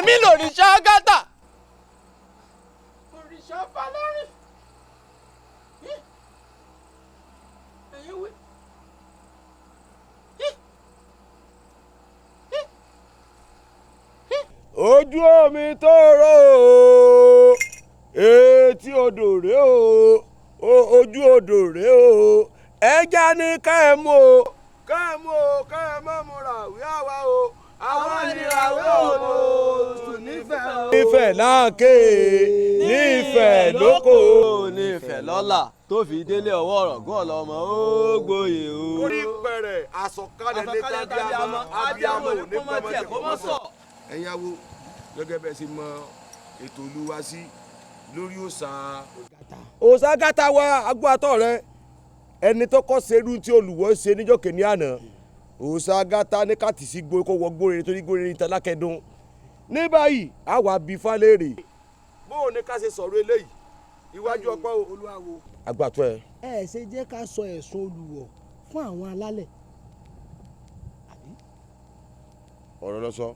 èmi lòrìṣà Àgàtà òrìṣà Fálárìn. ẹ̀yin wí. ojú omi tó rò ó etí odò rèé o ojú odò rèé o ẹja ní ká ẹ mú o ká ẹ mú o ká ẹ má múra wí àwa o àwọn ìràwé òòtù nífẹ̀ẹ́ o. nífẹ̀ẹ́ láàké nífẹ̀ẹ́ lóko nífẹ̀ẹ́ lọ́la tó fi délé ọwọ́ ọ̀rọ̀gún ọ̀lọ́mọ ó gboyè o. orí pẹ̀rẹ̀ àsọ̀kalẹ̀ létà abiyamọ ò ní pẹ́mọ́tẹ̀ kọ́mọ́sọ̀. ẹ̀yin awo gẹ́gẹ́ bẹ́ẹ̀ sì mọ ètò olúwa sí lórí òòṣà Àgàtà wa agbóhàtọ̀ rẹ ẹni tó kọ́ serú tí olùwọ́ ṣe níjọ́ kìíní àná òòṣà Àgàtà ní káàtì sí gbó kó wọ gbóre torí gbóre ní talákẹ́dùn ní báyìí àwa bí falẹ́rè bó o ní ká ṣe sọ̀rọ̀ eléyìí iwájú ọpọ́ olúwawo. àgbàtọ́ ẹ. ẹ ṣe jẹ́ ká sọ ẹ̀sùn olùwọ̀ fún àwọn alálẹ̀. ọ̀rọ̀ lọ sọ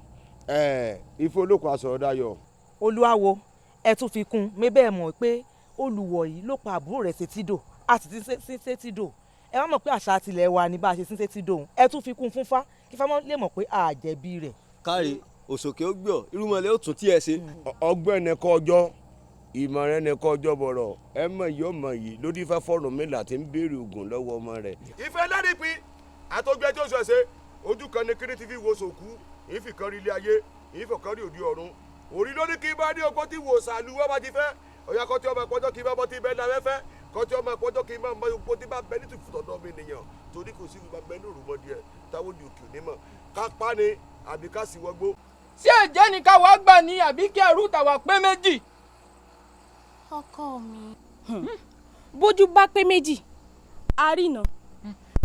Ifá olókùn asọ̀rọ̀ dayọ̀. olúwawo ẹ tún fi kún mi bẹ́ẹ̀ mọ̀ pé olùwọ̀ yìí ló pa àbúrò rẹ̀ sétídò a sì ti sí sétídò ẹ wá mọ̀ pé àṣà tilẹ̀ wa ni bá a ṣe sí sétídò ẹ tún fi kún fún fá kí fá lè mọ̀ pé àjẹbí rẹ̀. káre òṣòkè ó gbọ́ irúmọlẹ̀ ó tún tí ẹ ṣe. ọgbẹ́ nìkan ọjọ́ ìmọ̀ràn nìkan ọjọ́ bọ̀rọ̀ ẹ mọ̀ yìí ọmọ yìí lórí fẹ́ fọ́ọ̀rùn mélòó àti ń béèrè ògùn lọ́wọ́ ọmọ rẹ̀. ìfẹ́ ládìpín àtọ́gbẹ́ tí ó ṣe ṣe ojú kan ní kiri tv wo sòkú ìfìkan rí ilé ayé ìfọ̀kan rí òdi ọ̀run orí lórí kí bá ní ọkọ tí wò sàlù wọ́n bá ti fẹ́ ọ̀yà kọ́tí ọmọ ẹ̀pọ́jọ́ kí bá bọ́ tí bẹ́ẹ̀ náà fẹ́ kọ́tí ọmọ ẹ̀pọ́jọ́ kí máa mọ ipò tí bá bẹ ní tìfù tọ̀dọ̀ mi nìyàn torí kò sí ìgbà bẹ ní òrùmọdì ẹ̀ táwọn òdì òkè onímọ̀ ká pa ni àbí ká sì wọgbó. ṣé ẹ̀jẹ̀ ni ká wàá gbà ní àbí kí ẹrú tàwa pé méjì. ọkọ mi. bójú bá pé méjì àrínà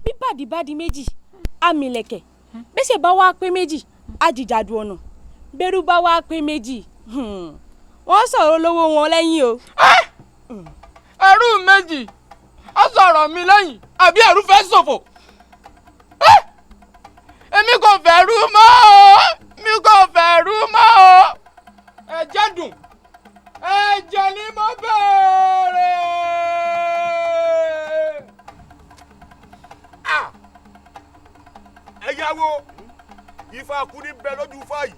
bí bàdìbàdì méjì àmìlẹ̀kẹ̀ bẹ́sẹ̀ bá wá pé méjì àjìjàdù ọ̀nà bẹ́rù bá wá pé méjì wọ́n sọ̀rọ̀ lówó wọn lẹ́yìn o. ẹrú méjì ó sọ̀rọ̀ mi lẹ́yìn àbí ẹrú fẹ́ ṣòfò. èmi kò fẹ́ rú mọ́ o mi kò fẹ́ rú mọ́ o. ẹ̀jẹ̀ dùn ẹ̀jẹ̀ ni mo béèrè. ẹ̀yàwó Ifá kú ní bẹ lójú fáyì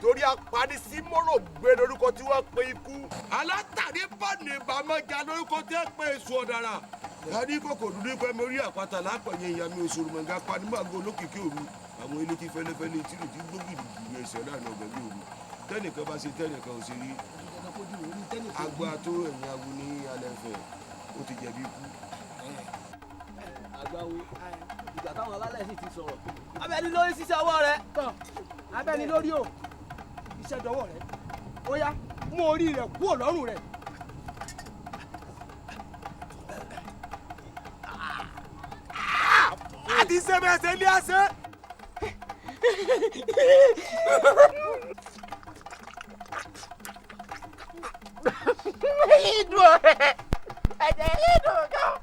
torí apani sí mọ́rọ̀ gbé lórúkọ tí wọ́n pe ikú. alátàrí bọ́ọ̀nì ìbámọ́jà lórúkọ tí wọ́n pe èso ọ̀dàrà. yàrá kòkò dúdú pẹ́ mi orí àpáta lápẹ̀yẹ ìyàmí òṣòro mọ̀gá panimọ́àgọ́ olókìkí òru àwọn ilé tí fẹ́lẹ́fẹ́lẹ́ tí lè ti gbógìrì ju ẹsẹ̀ láàrin ọ̀gbẹ́ ní òru tẹ́nìkan bá ṣe tẹ́nìkan ò ṣe rí agbá tó ẹ̀yìn awo ní alẹ́ fẹ́ ó ti jẹ̀bi ikú. àgbáwo ìgbà táwọn alálẹ̀ sì ti sọ̀rọ̀ abẹ́ni lórí ṣiṣẹ́ ọwọ́ rẹ̀. abẹ́ni lórí o iṣẹ́ dọwọ́ rẹ̀ ó yá mú orí rẹ̀ kúrò lọ́rùn rẹ̀. àti sẹ́mẹ̀sẹ̀ ilé àṣẹ. ìdùn ọ̀rẹ́ ẹ̀jẹ̀ ìdùn kan.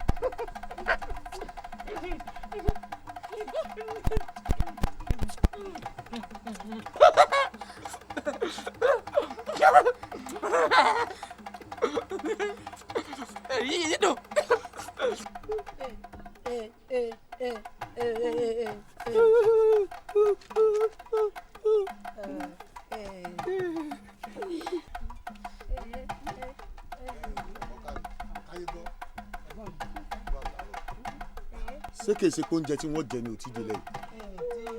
èyí dùn. ṣé kìí ṣe pé oúnjẹ tí wọ́n jẹ ni ò tí délẹ̀ yìí.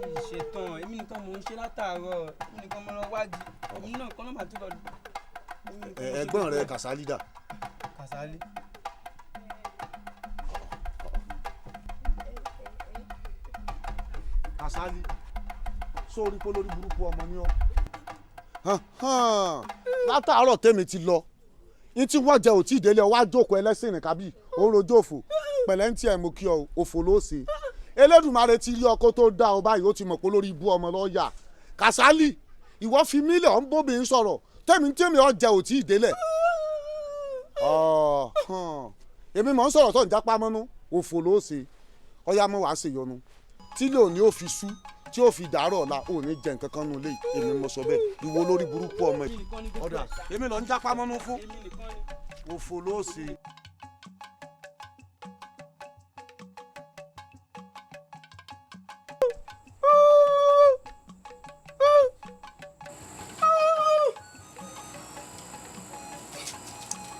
tí ì ṣetán èmi nìkan mò ń ṣe látàárọ̀ èmi nìkan mo lọ wádìí èmi náà kọ́ náà máa tún lọ. ẹ̀gbọ́n rẹ Kàsálí dà. Kàsálí. Kàsálí sórí pé lórí burúkú ọmọ ni ọ́. látàárọ̀ tèmi ti lọ ní tí wọ́n jẹ ò tí délẹ̀ wá jókòó ẹlẹ́sìn nìkan bí òun rojú òfò pẹ̀lẹ́ ń tiẹ̀ mú kí ọ òfò ló ṣe Elédùmarè ti rí ọkọ tó dá ọ báyìí ó ti mọ̀ pé lórí ibú ọmọ lọ́ọ̀yà Kàsálí ìwọ fi mílíọ̀ ń bóbi ń sọ̀rọ̀ tèmi ọjà ò tí ì délẹ̀ èmi mọ̀ ń sọ̀rọ̀ tó ń jápá mọ́nú òfò ló ṣe ọyá mọ́ wàá ṣèyọnu tílé òní ò fi sú tí ó fi dàárọ̀ ọ̀la ò ní jẹ nǹkan kan nù lé èmi mo sọ bẹ́ẹ̀ ìwọ lórí burúkú ọmọ yìí. ọ̀dà èmi lọ ń jápá mọ́nú fún òfò ló ṣe.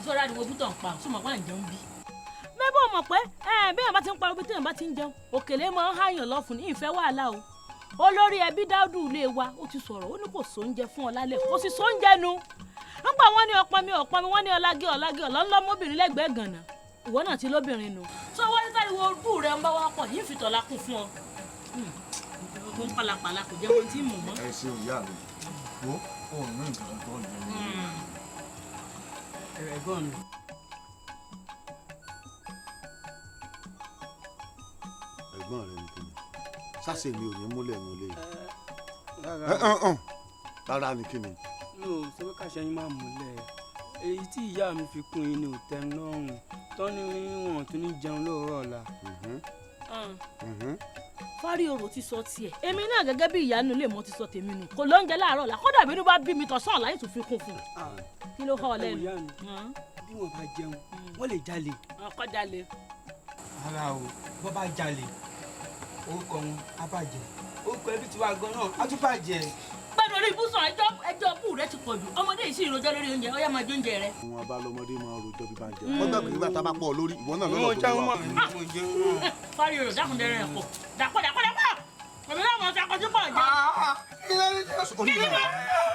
sọ́ra ni wo bútọ̀ ń pa sọ́mọ́ wà ń jẹun bí. mẹ́bọ̀ mọ̀ pé bí èèyàn bá ti ń pariwo bí téèyàn bá ti ń jẹun òkèlè máa ń háyàn lọ́fun ní ìfẹ́ wàhálà o. olórí ẹbí Dáúdù ilé wa ó ti sọ̀rọ̀ ó ní kò sóúnjẹ fún ọ lálẹ́ kò sì sóúnjẹ nu. nígbà wọn ní ọpọn mi wọn ní ọlágé ọlọ́mọbìnrin lẹ́gbẹ̀ẹ́ gànà ìwọ náà ti lóbìnrin nu. sọ wọ́n ní táriwo ojú rẹ̀ ń bá wá pọ̀ yìí fìtọ̀ lákùn fún ọ. tó ń palapàla kò jẹ́ wọn tí mò mọ́. ẹ ṣe òyà mi wo òun ní nǹkan tó ń jẹ. ẹ̀gbọ́n mi. ẹ̀gbọ́n rẹ ní kíni sáṣẹ mi ò ní múlẹ̀ ní olè rárá ní kíni. mi ò sọ pé káṣẹ yín máa múlẹ̀ èyí tí ìyá mi fi kún yín ni ò tẹ́ mi lọ́rùn tọ́ ni wọn tún ní jẹun lóòrọ̀ ọ̀la. fárí orò ti sọ tiẹ̀ èmi náà gẹ́gẹ́ bí ìyanu lè mọ ti sọ tèmi nù kò lóúnjẹ láàárọ̀ la kódà bí inú bá bí mi tọ̀sán ọ̀la yìí tún fi kún fún un kí ló họ́ ọ lẹ́nu. bí wọn bá jẹun wọn lè jalè. ọkọ jalè. ara o bọ́ bá jalè orúkọ wọn á bàjẹ́ orúkọ ẹbí tiwa gan náà á tún bàjẹ́. gbẹ́dọ̀ orí ibùsùn ẹjọ́ bù rẹ ti pọ̀ jù ọmọdé yìí sì rojọ́ lórí oúnjẹ ọyá máa jó oúnjẹ rẹ. wọn bá lọmọdé máa rojọ́ bí bá ń jẹ wọn gbàgbé nígbà tá a bá pọ̀ lórí ìwọ náà lọ́nà tó wà. fárí orò dákúndẹrẹ ẹ̀ pọ̀ dàpọ̀ èmi náà mọ̀ ọ́ sẹ́kọ̀ọ́ tí pọ̀ jẹ́. kí ni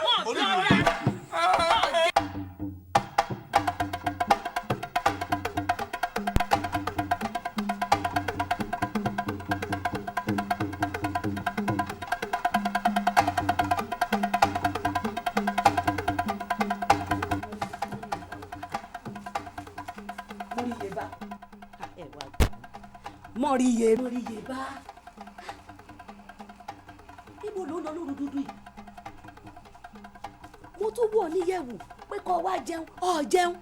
wọ́n ti ọ̀rẹ́ mọ̀ríye bá ibo ló ń lọ lóru dúdú yìí mo tún wọ̀ níyẹ̀wò pé kó wá jẹun ọ̀ jẹun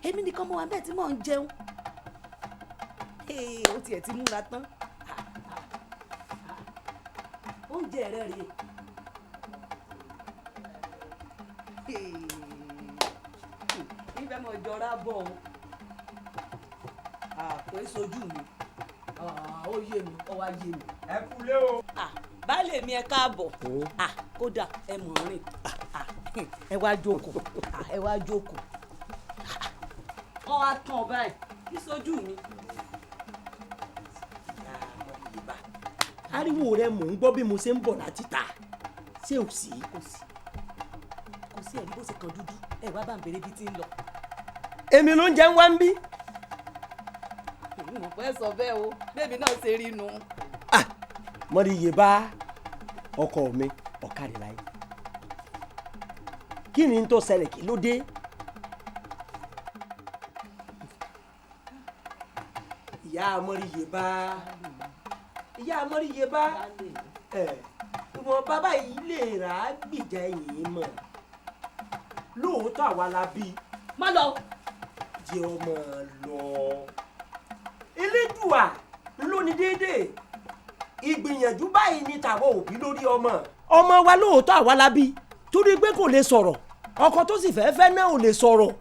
èmi nìkan mo wà bẹ́ẹ̀ tí mò ń jẹun ó tiẹ̀ ti múra tán oúnjẹ rẹ̀ rèé ibẹ̀ mọ̀ jọra bọ̀ kò é sojú mi ó yé mi ó wá yé mi. ẹ kúlé o. baálé mi ẹ káàbọ̀ kódà ẹ mọ̀ rìn ẹ wá jókòó ẹ wá jókòó wọ́n wá tán báyìí kí sójú mi. ariwo rẹ mò ń gbọ́ bí mo ṣe ń bọ̀ láti ta ṣé ò sí. kò sí ẹ̀rí bó ṣe kàn dúdú ẹ wá bá ń bèrè bí tí ń lọ. èmi ló ń jẹun wá ń bí. mo fẹ́ sọ bẹ́ẹ̀ o bébí náà ṣe rí nu. mọ̀ríye bá ọkọ mi ọ̀kadì láyé kí ni tó ṣẹlẹ̀ kí ló dé. ìyá mọ̀ríye bá ìwọ̀n bàbá yìí lè rà á gbìjà ẹ̀yìn mọ̀ lóòótọ́ àwa la bí. má lọ. jẹ́ ọmọ lọ. elédùà ló ní déédéé ìgbìyànjú báyìí ni tàwọn òbí lórí ọmọ wa lóòótọ́ àwa la bí torí pé kò lè sọ̀rọ̀ ọkọ tó sì fẹ́ẹ́ fẹ́ náà ò lè sọ̀rọ̀.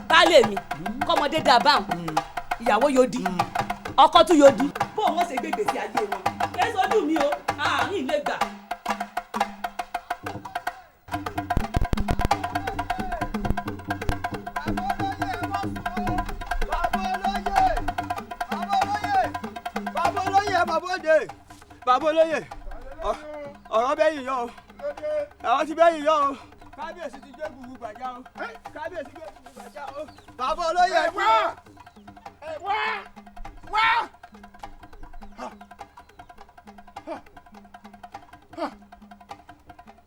baálé mi kọ́mọdé dà báwọn ìyàwó yóò di ọkọ tún yóò di bó wọn ṣe gbé gbèsè ayé wọn kí ẹ sọdún mi o àárín ilé gbà. bàbá olóyè ọ̀rọ̀ bẹ́yìn yọ o àwọn ti bẹ́yìn yọ o kábíyèsí ti gbé gbùgbù gbàjá o kábíyèsí gbé gbùgbù gbàjá o bàbá olóyè wá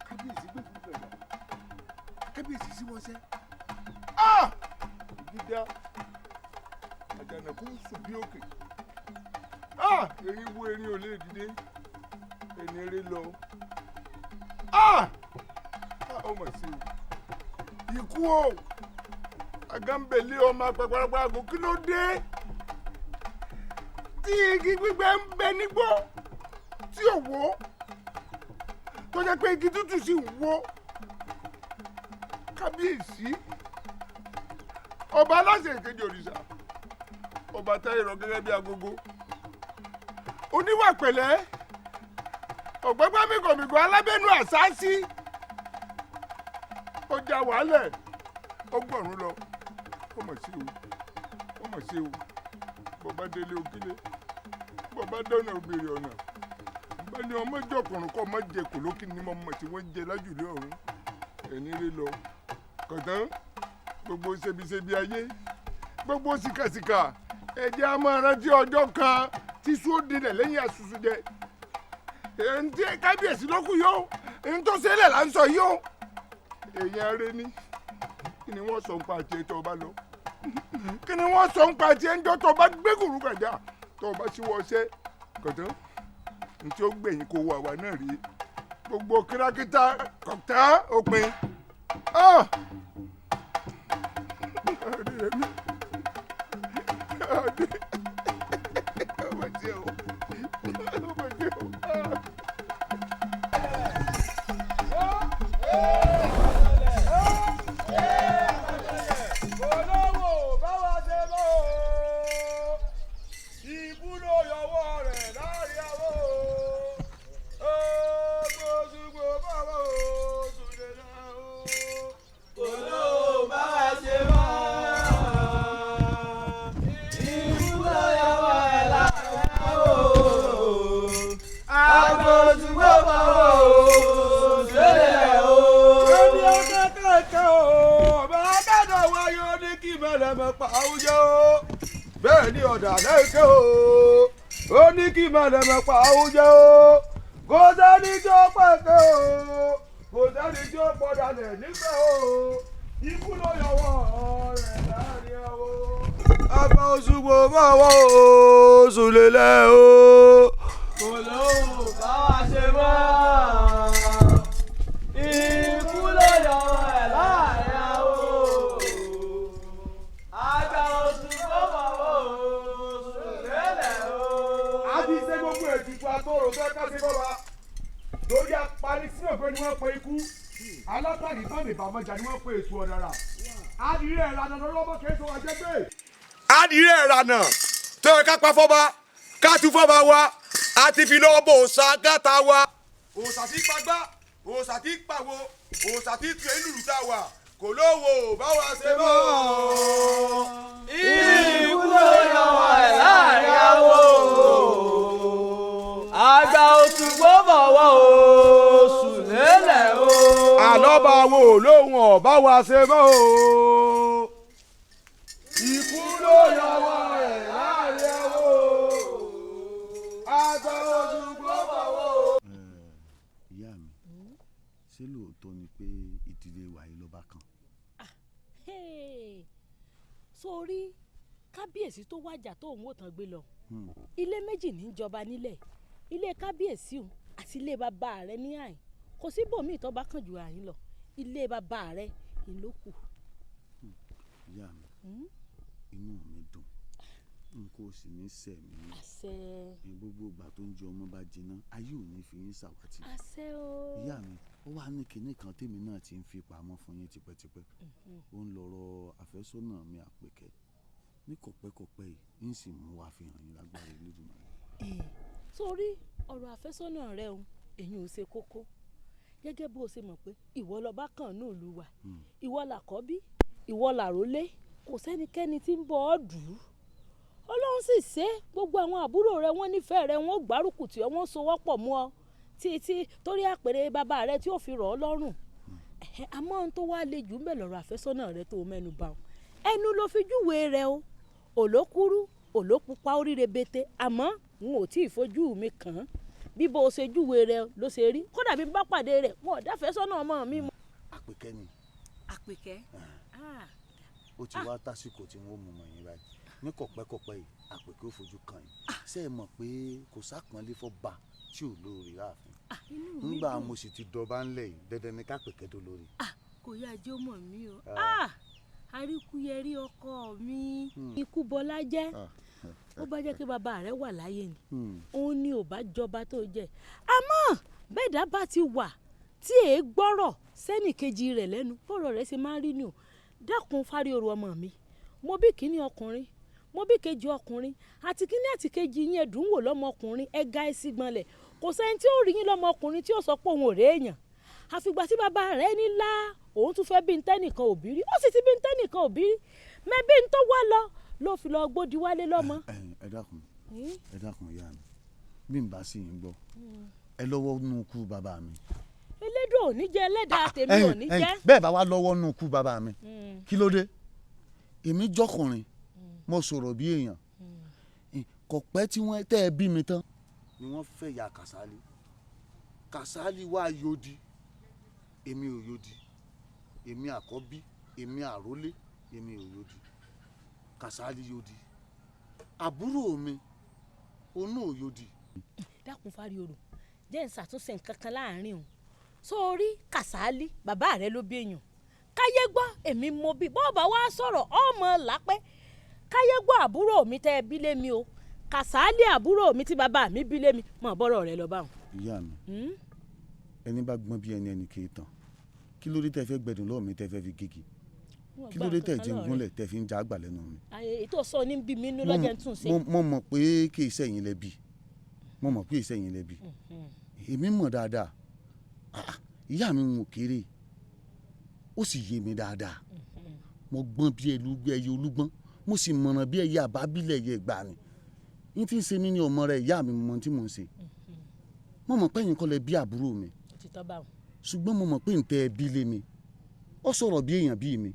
kábíyèsí gbé gbùgbù gbàjá kábíyèsí sí wọn sẹ dídá àjànàkú sùn bí òkè erin wo erin ò lè dìde ẹni eré lọ ọmọ sí o ikú o agánbẹ̀lé ọmọ àgbàgbàgbà àgò kí ló dé tí igi gbígbẹ ń bẹ nígbó tí ò wó tó jẹ́ pé igi tútù sì ń wó. Kábíyèsí ọba aláṣẹ ìkejì òrìṣà ọba táyé rọ gẹ́gẹ́ bí agogo oníwà pẹ̀lẹ́ ọ̀gbẹ́gbẹ́ mìkọ̀mìkọ̀ alábẹ́nu àṣáṣí ọjà wàhálẹ̀ ọgbọ̀rún lọ ọmọ sí o bọ́bá délé òkìlẹ̀ bọ́bá dọ́nà òbèrè ọ̀nà bá ní ọmọ ìjọkùnrin kọ́ ọmọ jẹ kòlókì ní mọ́mọ́ tí wọ́n jẹ lájùlé ọ̀run ẹni rí lọ kọ̀tán gbogbo ṣebíṣebí ayé gbogbo sìkàsìkà ẹ̀jẹ̀ a máa rántí ọjọ́ kan tí sùn dilẹ̀ lẹ́yìn àṣùṣù jẹ èyí tí kábíyèsí ló kù yó èyí tó ṣẹlẹ̀ là ń sọ yó èyàn rẹ ní kí ni wọ́n sọ ń pa àti ẹ̀ tó o bá lọ kí ni wọ́n sọ ń pa àti ẹ̀ ń jọ́ tó o bá gbé kùrú kàjá tó o bá ṣíwọ́ ọṣẹ́ kọ̀tán ní tí ó gbẹ̀yìn kó wà wá náà rí gbogbo kírákítà kọ̀tán òpin. bẹ́ẹ̀ ni ọ̀dà lẹ́kẹ́ o ó ní kí mọ̀lẹ́mọ̀ pa àwùjọ o kò sẹ́ni tí ó pẹ̀kẹ́ o kò sẹ́ni tí ó pọ̀dàlẹ̀ nígbà o ikú ló yọwọ́ rẹ̀ láàrin o. àgbà Òṣùgbò máa wọ́ oṣù lélẹ̀ o. kò lóhùn bá wa ṣe mọ́ ikú ló yọwọ́ rẹ̀ láàrin o. àgbà Òṣùgbò máa wọ́ oṣù lélẹ̀ o. a ti ṣe gbogbo ètùtù àtòrò fẹ́ ká ṣe bọ́ba lórí apani sínú ògbé ni wọ́n pe ikú alátàrí fáwọn ìbámọ́jà ni wọ́n pe ètò ọ̀dàrà adìrẹ ìlànà lọ́wọ́ kẹ́sọ̀ wá jẹ́ pé. adìrẹ ìlànà tó yẹ ká pa fọ́ba ká tún fọ́ba wa a ti fi lọ́wọ́ bò òòṣà gàtà wa òòṣà tí pagbá òòṣà tí pàwo òòṣà tí tu èlùlù tá a wà kò lówó báwa ṣe mọ́. ikú ló yọ wá ẹ̀ láàrin àwọ̀ àgbà Òṣùgbò bọ̀wọ̀ oṣù lélẹ̀ o. àlọ́ba wo lóhùn ọ̀bá wa ṣe mọ́ o. ikú ló yọwọ́ ẹ̀ láàrin ẹ̀wọ̀ àgbà Òṣùgbò bọ̀wọ̀. ìyá mi ṣé lóòótọ́ ni pé ìdílé wa yìí ló bá kan. sórí kábíyèsí tó wájà tó òun ò tán gbé lọ ilé méjì ní ìjọba nílẹ̀ ilé kábíyèsí òun àti ilé bàbá rẹ ní àyìn kò sí bòmíì tó bá kàn ju àyìn lọ ilé bàbá rẹ ló kù. ìyá mi inú mi dùn n kò sì ní sẹ̀mí ní gbogbo ìgbà tó ń jẹ ọmọ bá jiná ayé ò ní fi yín ṣàwátì. ìyá mi ó wá ní kinní kan tèmi náà ti ń fi pamọ́ fún yín tipẹ́tipẹ́ ó ń lọ́rọ̀ àfẹ́sọ́nà mi Àpèkẹ́ ní kọ̀pẹ́kọ̀pẹ́ yìí ń sì mú wa fi hàn yín lágbára Olódùmarè. sórí ọ̀rọ̀ àfẹ́sọ́nà rẹ òun èyí ò ṣe kókó gẹ́gẹ́ bó o ṣe mọ̀ pé ìwọ lọ́ba kan náà lù wá ìwọ làkọ́bí ìwọ làrólé kò sẹ́nikẹ́ni tí ń bọ́ ọ́ dù ú Ọlọ́run sì ṣe gbogbo àwọn àbúrò rẹ wọ́n nífẹ̀ẹ́ rẹ wọ́n gbárùkù tí wọ́n so wọ́pọ̀ mú ọ títí torí àpèrè bàbá rẹ tí ó fi rọ̀ ọ́ lọ́rùn àmọ́ ohun tó wá le jù ń bẹ̀ lọ́rọ̀ àfẹ́sọ́nà rẹ tó mẹ́nu bà ọ́ ẹnu ló fi júwe rẹ o òlókúrú òlópupa oríire bete àmọ́ n ò tí ì fojú mi kàn án bí bó o ṣe júwe rẹ ló ṣe rí kódà bí bá pàdé rẹ wọn ò dáfẹ́ sọ́nà ọmọ mi mọ́. Àpèkẹ́ ni. Àpèkẹ́. ó ti wá tásìkò tí wọ́n mú mọ̀ yín báyìí ní kọ̀pẹ́kọ̀pẹ́ yìí Àpèkẹ́ ò fojú kan yín ṣé ẹ mọ̀ pé kò sápọ́nlé fọ́ba tí ò lórí láàfin nígbà mo sì ti dọba ńlẹ̀ yìí dandan ni kápèkẹ́ tó lórí. kò yá jẹ́ mọ̀ mí o àríkúyẹrí ọkọ mi ikú bọlá jẹ́ ó bá jẹ́ kí bàbá rẹ̀ wà láyé ni òun ni ò bá jọba tó jẹ́ àmọ́ bẹ́ẹ̀ dá bá ti wà tí èé gbọ́rọ̀ sẹ́nìkejì rẹ̀ lẹ́nu bọ́rọ̀ rẹ̀ ṣe máa ń rí ni o dákun Fáríorò ọmọ mi mo bí kíní ọkùnrin mo bí kejì ọkùnrin àti kíní àti kejì yín ẹ̀dùn wò lọ́mọkùnrin ẹ̀ga ẹ̀sìn gbọ̀nlẹ̀ kò sẹ́ni tí ó rí yín lọ́mọkùnrin tí ó sọ pé òun ò réèyàn àfìgbà tí bàbá rẹ̀ ní lá òun tún fẹ́ bí n tẹ́nìkan òbí rí ó sì ti bí n tẹ́nìkan òbí rí mẹ́bí n tó wá lọ ló fi lọ gbódi wálé lọ́mọ. ẹ dákun ìyá mi bí n bá sì ń gbọ́ ẹ lọ́wọ́ nù kú bàbá mi. elédùn ò ní jẹ́ ẹlẹ́dàá tèmi ò ní jẹ́. bẹ́ẹ̀ bá wá lọ́wọ́ nù kú bàbá mi kí ló dé èmi jọkùnrin mo sọ̀rọ̀ bí èèyàn kò pẹ́ tí wọ́n tẹ́ ẹ bí mi tán ni wọ́n fẹ́ ya Kàsálí Kàsálí wá yodi èmi ò yodi èmi àkọ́bí èmi àrólé èmi ò yodi Kàsálí yodi àbúrò mi onú ò yodi. dákun Fáríorò jẹ́ ń ṣàtúnṣe nǹkan kan láàrin o sórí Kàsálí bàbá rẹ ló bí èèyàn káyé gbọ́ èmi mo bí bọ́ọ̀bà wá sọ̀rọ̀ ọmọ làpẹ́ káyé gbọ́ àbúrò mi tẹ́ ẹ bí lé mi o Kàsálí àbúrò mi tí bàbá mi bí lé mi mọ̀ bọ́rọ̀ rẹ lọ báwọn. ìyá mi ẹni bá gbọ́n bí ẹni kì í tàn kí ló dé tẹ́ fẹ́ gbẹ̀dùn lọ́wọ́ mi tẹ́ fẹ́ fi gègé kí ló dé tẹ́ jẹ́ gúnlẹ̀ tẹ́ fi ń já àgbà lẹ́nu mi. ètò sọ ní bí mi nú lọ́jọ́ tún ṣe. mo mọ̀ pé kì í sẹ́yìn lẹ́bi mo mọ̀ pé kì í sẹ́yìn lẹ́bi èmi mọ̀ dáadáa ìyá mi ń wò kéré ó sì yé mi dáadáa mo gbọ́n bí ẹyẹ olúgbọ́n mo sì mọ̀ràn bí ẹyẹ àbábílẹ̀ ẹyẹ ìgbà ni n tí ń ṣe mí ní ọmọ rẹ ìyá mi mọ tí mò ń ṣe mo mọ̀ pé ẹ̀yin kọ́ lẹ bí àbúrò mi ṣùgbọ́n mo mọ̀ pé ń tẹ ẹ bí lé mi ó sọ̀rọ̀ bí èèyàn bí mi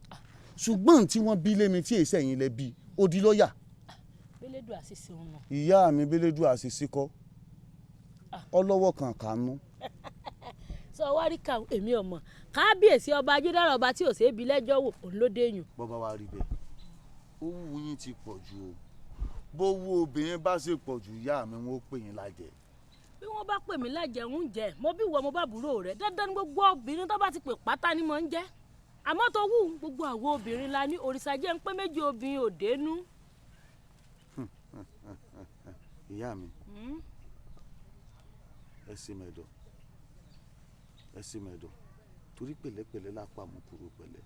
ṣùgbọ́n tí wọ́n bí lé mi tí èsì ẹ̀yin lẹ bí ó di lọ́ọ̀yà. Bélédùà àṣìṣe ọ̀nà. ìyá mi Bélédùà àṣìṣe kọ́ ọlọ́wọ́ kan kànú. sọ wá rí ká èmi ọmọ kábíyèsí ọba Ajídára ọba tí ò ṣe é bi lẹ́jọ́ wò òun ló déyùn. bọ́bá wa rí bẹ́ẹ̀ ó wù yín ti pọ̀ jù o bó wù obìnrin bá ṣe pọ̀ jù ìyá mi wọ́n pè yín lájẹ. bí wọ́n bá pè mí lájẹ ń jẹ mo bí wọ mo bá búrò rẹ̀ dandan ní gbogbo obìnrin tó bá ti pè pátá ni mo ń jẹ́ àmọ́ tó wù gbogbo àwọn obìnrin la ní òrìṣà jẹ́ ń pé méjì obìnrin ò dénú. ìyá mi ẹ sì mẹ́dọ̀ ẹ sì mẹ́dọ̀ torí pẹ̀lẹ́pẹ̀lẹ́ lápá mú kúrò pẹ̀lẹ́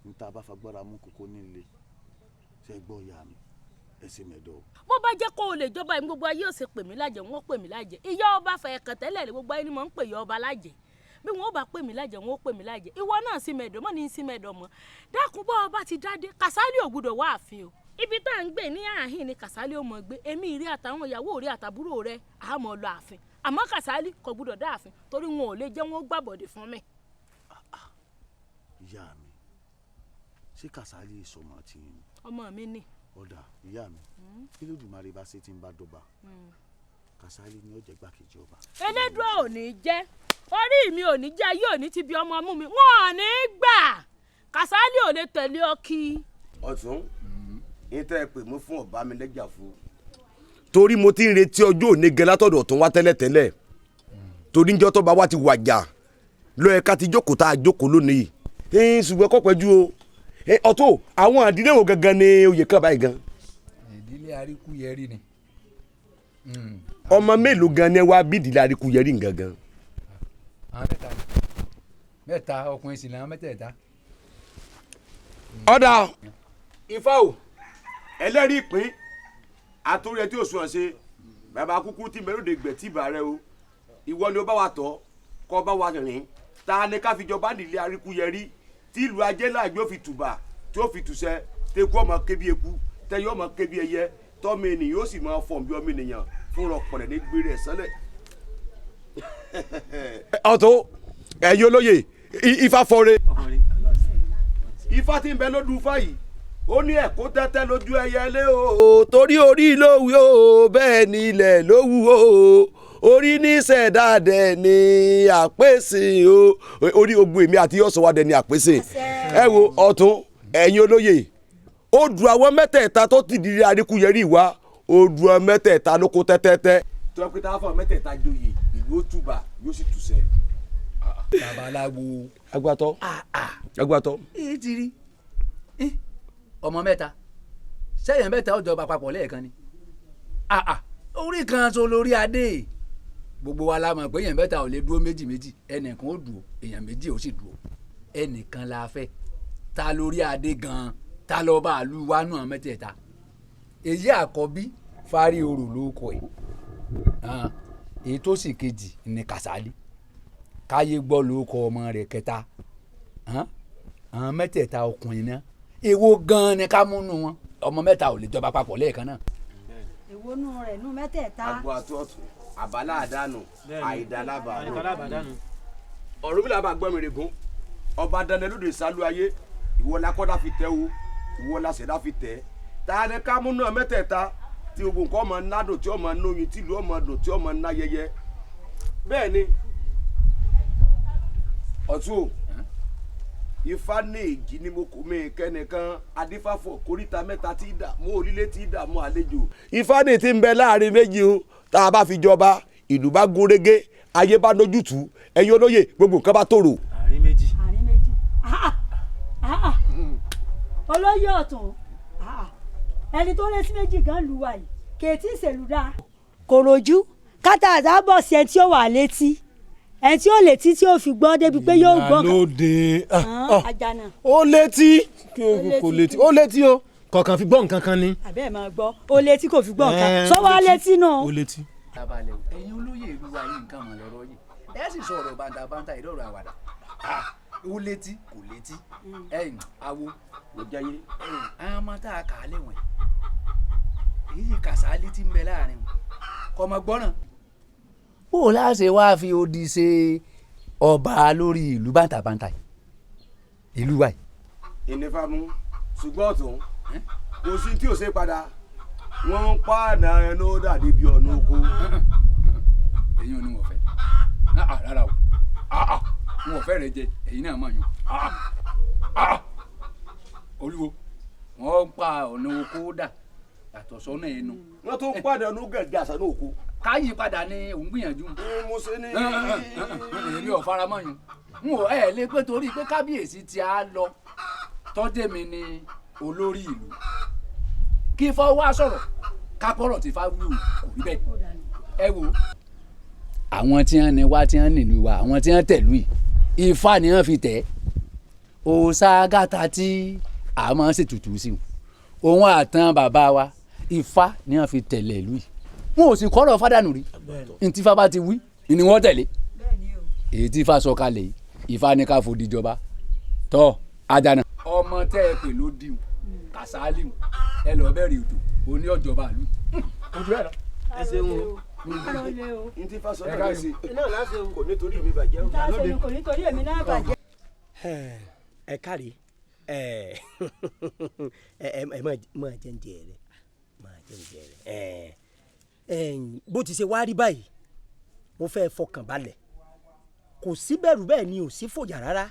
níta bá fagbára mú kókó nílé ṣe gbọ́ ìyá mi ẹ sì mẹ́dọ̀. bó bá jẹ́ kó o lè jọba ìmú gbogbo ayé ò ṣe pè mí lájẹ wọ́n pè mí lájẹ ìyá ọba fẹ̀ẹ̀kàn tẹ́lẹ̀ gbogbo ayé ni mò ń pè yọ ọba lájẹ bí wọn bá pè mí lájẹ wọn ó pè mí lájẹ ìwọ náà sí mẹ́dọ̀ mọ́ ní sí mẹ́dọ̀ mọ́ dákun bọ́ ọba ti dádé Kàsálí ò gbúdọ̀ wá àfin o ibi tá à ń gbé ní àhín ni Kàsálí ò mọ̀ gbé èmi ìrí àtàwọn ìyàwó rí àtàbúrò rẹ àmọ́ lọ àfin àmọ́ Kàsálí kò gbúdọ̀ dá àfin torí wọn ò lè jẹ́ wọn gbàbọ̀dẹ̀ fún mi. ìyá mi ṣé Kàsálí ìsọmọ àti yín. ọmọ mi ni. ọ̀dà ìyá mi kí Olódùmarè bá ṣe ti ń bá dọ́ba Kàsálí ni ó jẹ́ gbàkejì ọba. Elédùà ò ní jẹ́ orí mi ò ní jẹ́ yóò ní ti bí ọmọ mú mi wọn ò ní gbà Kàsálí ò lè tẹ̀lé ọ kí. ọ̀tún ìtẹ́ ẹ pè mú fún ọ̀bá mi lẹ́jà fún. torí mo ti ń retí ọjọ́ òní gẹ látọ̀dọ̀ ọ̀tún wá tẹ́lẹ̀tẹ́lẹ̀ torí ń jẹ́ ọtọ́ bá wá ti wàjà lọ́ọ́ ẹ̀ka ti jókòó tá a jókòó lónìí ṣùgbọ́n kọ́ pẹ́jú o ọ̀tún àwọn àdílé wo gangan ni oyè kan báyìí gan. ìdílé Àríkúyẹrí ni. ọmọ mélòó gan ni wàá bí ìdílé Àríkúyẹrí gangan. àwọn mẹ́ta ọkùnrin sì làwọn mẹ́tẹ̀ẹ̀ta. ọ̀dà ifá o ẹlẹ́rìí ìpín àtúrẹ́ tí o sùn ọ̀sẹ̀ bàbá kúkú tí mẹ́rọ̀dé gbẹ̀ tí ìbà rẹ o ìwọ ni ó bá wa tọ́ kọ́ bá wa rìn ta ni ká fi jọba nílé Àríkúyẹrí tí ìlú ajé náà yóò fi tùbà tí ó fi tùsẹ̀ tẹ́kú ọmọ kébi eku tẹ́yọ ọmọ kébi ẹyẹ tọ́mọ ènìyàn yóò sì máa fọ̀n bí ọmọ ènìyàn fún ọ̀pọ̀lẹ̀ ní gbére ẹ̀ sánlẹ̀. ọ̀tún ẹ̀yin olóye ifá fọre ifá tí ń bẹ lódù fáyì ó ní ẹ̀kọ́ tẹ́tẹ́ lójú ẹyẹlé o torí orí ló wù o bẹ́ẹ̀ ni ilẹ̀ ló wù o orí ní sẹ̀dáàdẹ̀ ni àpèsè o orí ogun èmi àti yọ̀sọ̀wádẹ ni àpèsè ẹ wo ọ̀tún ẹ̀yin olóye ó du àwọn mẹ́tẹ̀ẹ̀ta tó ti di Àríkúyẹrí wá ó du àwọn mẹ́tẹ̀ẹ̀ta ló kó tẹ́tẹ́tẹ́. tọ́pítà fún mẹ́tẹ̀ẹ̀ta joyè ìlú ó túbà yóò sì túsẹ̀. babaláwo. agbátọ́ agbátọ́. èyí ti rí ọmọ mẹ́ta sẹ́yìn mẹ́ta ó jọba papọ̀ lẹ́ẹ̀kan ni orí kan so lórí adé gbogbo wa la mọ̀ pé èèyàn mẹ́ta ò lè dúró méjì méjì ẹnìkan ó dúró èèyàn méjì ó sì dúró ẹnìkan la fẹ́ ta lórí adé gan-an ta lọ́ọ́ bá a lu wánú àwọn mẹ́tẹ̀ẹ̀ta èyí àkọ́bí fárí orò ló kọ ẹ̀ èyí tó sì kejì ní Kàsálí káyé gbọ́ ló kọ ọmọ rẹ̀ kẹta àwọn mẹ́tẹ̀ẹ̀ta ọkùnrin náà èwo gan-an ni ká múnú wọn ọmọ mẹ́ta ò lè jọba papọ̀ lẹ́ẹ̀kan náà. èwo nù rẹ̀ nù mẹ́tẹ̀ẹ̀ta. agbo àtúntò àbálá àdánù àìdálábàánù Ọ̀rúnmìlà bá gbọ́ mi règún ọba dandan lóde ìsálú ayé ìwọ lakọ́dá fi tẹ́ o ìwọ làṣẹ̀dá fi tẹ́ ta ni ká múnú mẹ́tẹ̀ẹ̀ta tí gbogbo nǹkan ọmọ nádùn tí ọmọ nóyin tí ìlú ọmọ dùn tí ọmọ ná yẹyẹ bẹ́ẹ̀ ni ọ̀tún o ifá ní èjì ni mo kò mí kẹ́nìkan adífáfọ̀ kórìíta mẹ́ta tí dààmú orílẹ̀ tí dààmú àlejò. ifá ní ti ń bẹ láàrin méjì o tá a bá fi jọba ìlú bá gún régé ayé bá lójútùú ẹ̀yin olóyè gbogbo nǹkan bá tòrò. àárín méjì. olóyè ọ̀tún ẹni tó lé sí méjì gan lu wa yìí kèétí ìṣèlú dáa. kò rojú kátà àdábọ̀ sí ẹni tí ó wà létí ẹni tí ó létí tí ó fi gbọ́ débi pé yóò gbọ́. ìyálóde àjànà. ó létí kò létí ó létí o kọ̀ọ̀kan fi gbọ́ nǹkan kan ni. àbẹ́ẹ̀ máa gbọ́ ó létí kò fi gbọ́ nǹkan sọ wá létí náà. ó létí. tabalẹ̀ ẹ̀yin olóyè ìlú wa yìí nǹkan mọ̀ lọ́rọ́ yìí ẹ sì sọ̀rọ̀ bàǹtàbàǹtà ìdọ̀rọ̀ àwàdà ó létí kò létí ẹ̀yìn awo ló jẹ́yé àwọn ọmọ tá a kà á léwọ̀n èyí Kàsálí tí ń bẹ láàrin kọ́mọ gbọ́ràn. bó o láṣẹ wáá fi odi ṣe ọba lórí ìlú bàǹtàbàǹtà ìlú wa yìí. ìnífàmù ṣùgbọ́n ọ̀tún kò sí tí ò ṣe padà wọ́n ń pàànà ẹnu dàdé bíi ọ̀nà oko. èyí ò ní wọ́n fẹ́ rárá o wọn ò fẹ́ rẹ jẹ èyí náà mọ̀ yún olúwo wọ́n pa ọ̀nà oko dà yàtọ̀ sọ́nà ẹnu. wọ́n tún pàànà ẹnu gẹ̀gẹ́ àṣà náà oko. káyì padà ní òun gbìyànjú. mo ṣe ní. èmi ò fara mọ́ yún n ò ẹ̀ lé pé torí pé kábíyèsí ti á lọ tọ́jú mi ní olórí ìlú kí fọ́ wá sọ̀rọ̀ kápọ̀rọ̀ tí fáwíù kò rí bẹ́ẹ̀ ẹ wo. àwọn tí wọ́n ní wá tí wọ́n nílùú wa àwọn tí wọ́n tẹ̀lú yìí Ifá ni wọ́n fi tẹ̀ òòṣà gàtà tí a máa ń ṣètùtù sí òun àtàn bàbá wa Ifá ni wọ́n fi tẹ̀lé ìlú yìí wọn ò sì kọ́rọ̀ fádànù rí ntí Ifá bá ti wí ni wọ́n tẹ̀lé èyí tí Ifá sọ kalẹ̀ yìí Ifá ní ká fòdì jọba tọ́ Àjànà. ọmọ tẹ́ ẹ pè ló dìhun Kàsálí ẹ lọ bẹ̀rẹ̀ ètò oní ọ̀jọba ìlú. ojú ẹ lọ. ẹ ṣeun o. n ti fa sọ náà lẹsẹ náà láti kò nítorí mi bàjẹ́ o. láti kò nítorí èmi náà bàjẹ́. ẹ káre ẹ máa jẹ ń jẹ rẹ máa jẹ ń jẹ rẹ bó ti ṣe wá rí báyìí mo fẹ́ fọkàn balẹ̀ kò sí bẹ̀rù bẹ́ẹ̀ ni ò sí fòjà rárá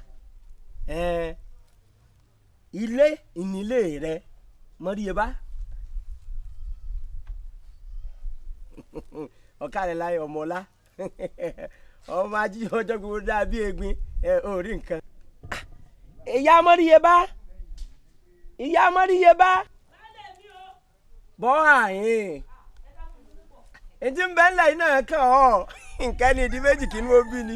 ilé ìnílé rẹ mọ́ríyebá ọ̀kàrẹ̀ láyé ọmọọlá ọmọ ají ọjọ́ gbogbo dàbí egbin orí nǹkan. ìyá mọ́ríyebá ìyá mọ́ríyebá bọ́ àyìn ètí ń bẹ́ ńlẹ̀ iná kàn ọ́ nǹkan ní ìdí méjì kí ni ó bí ni.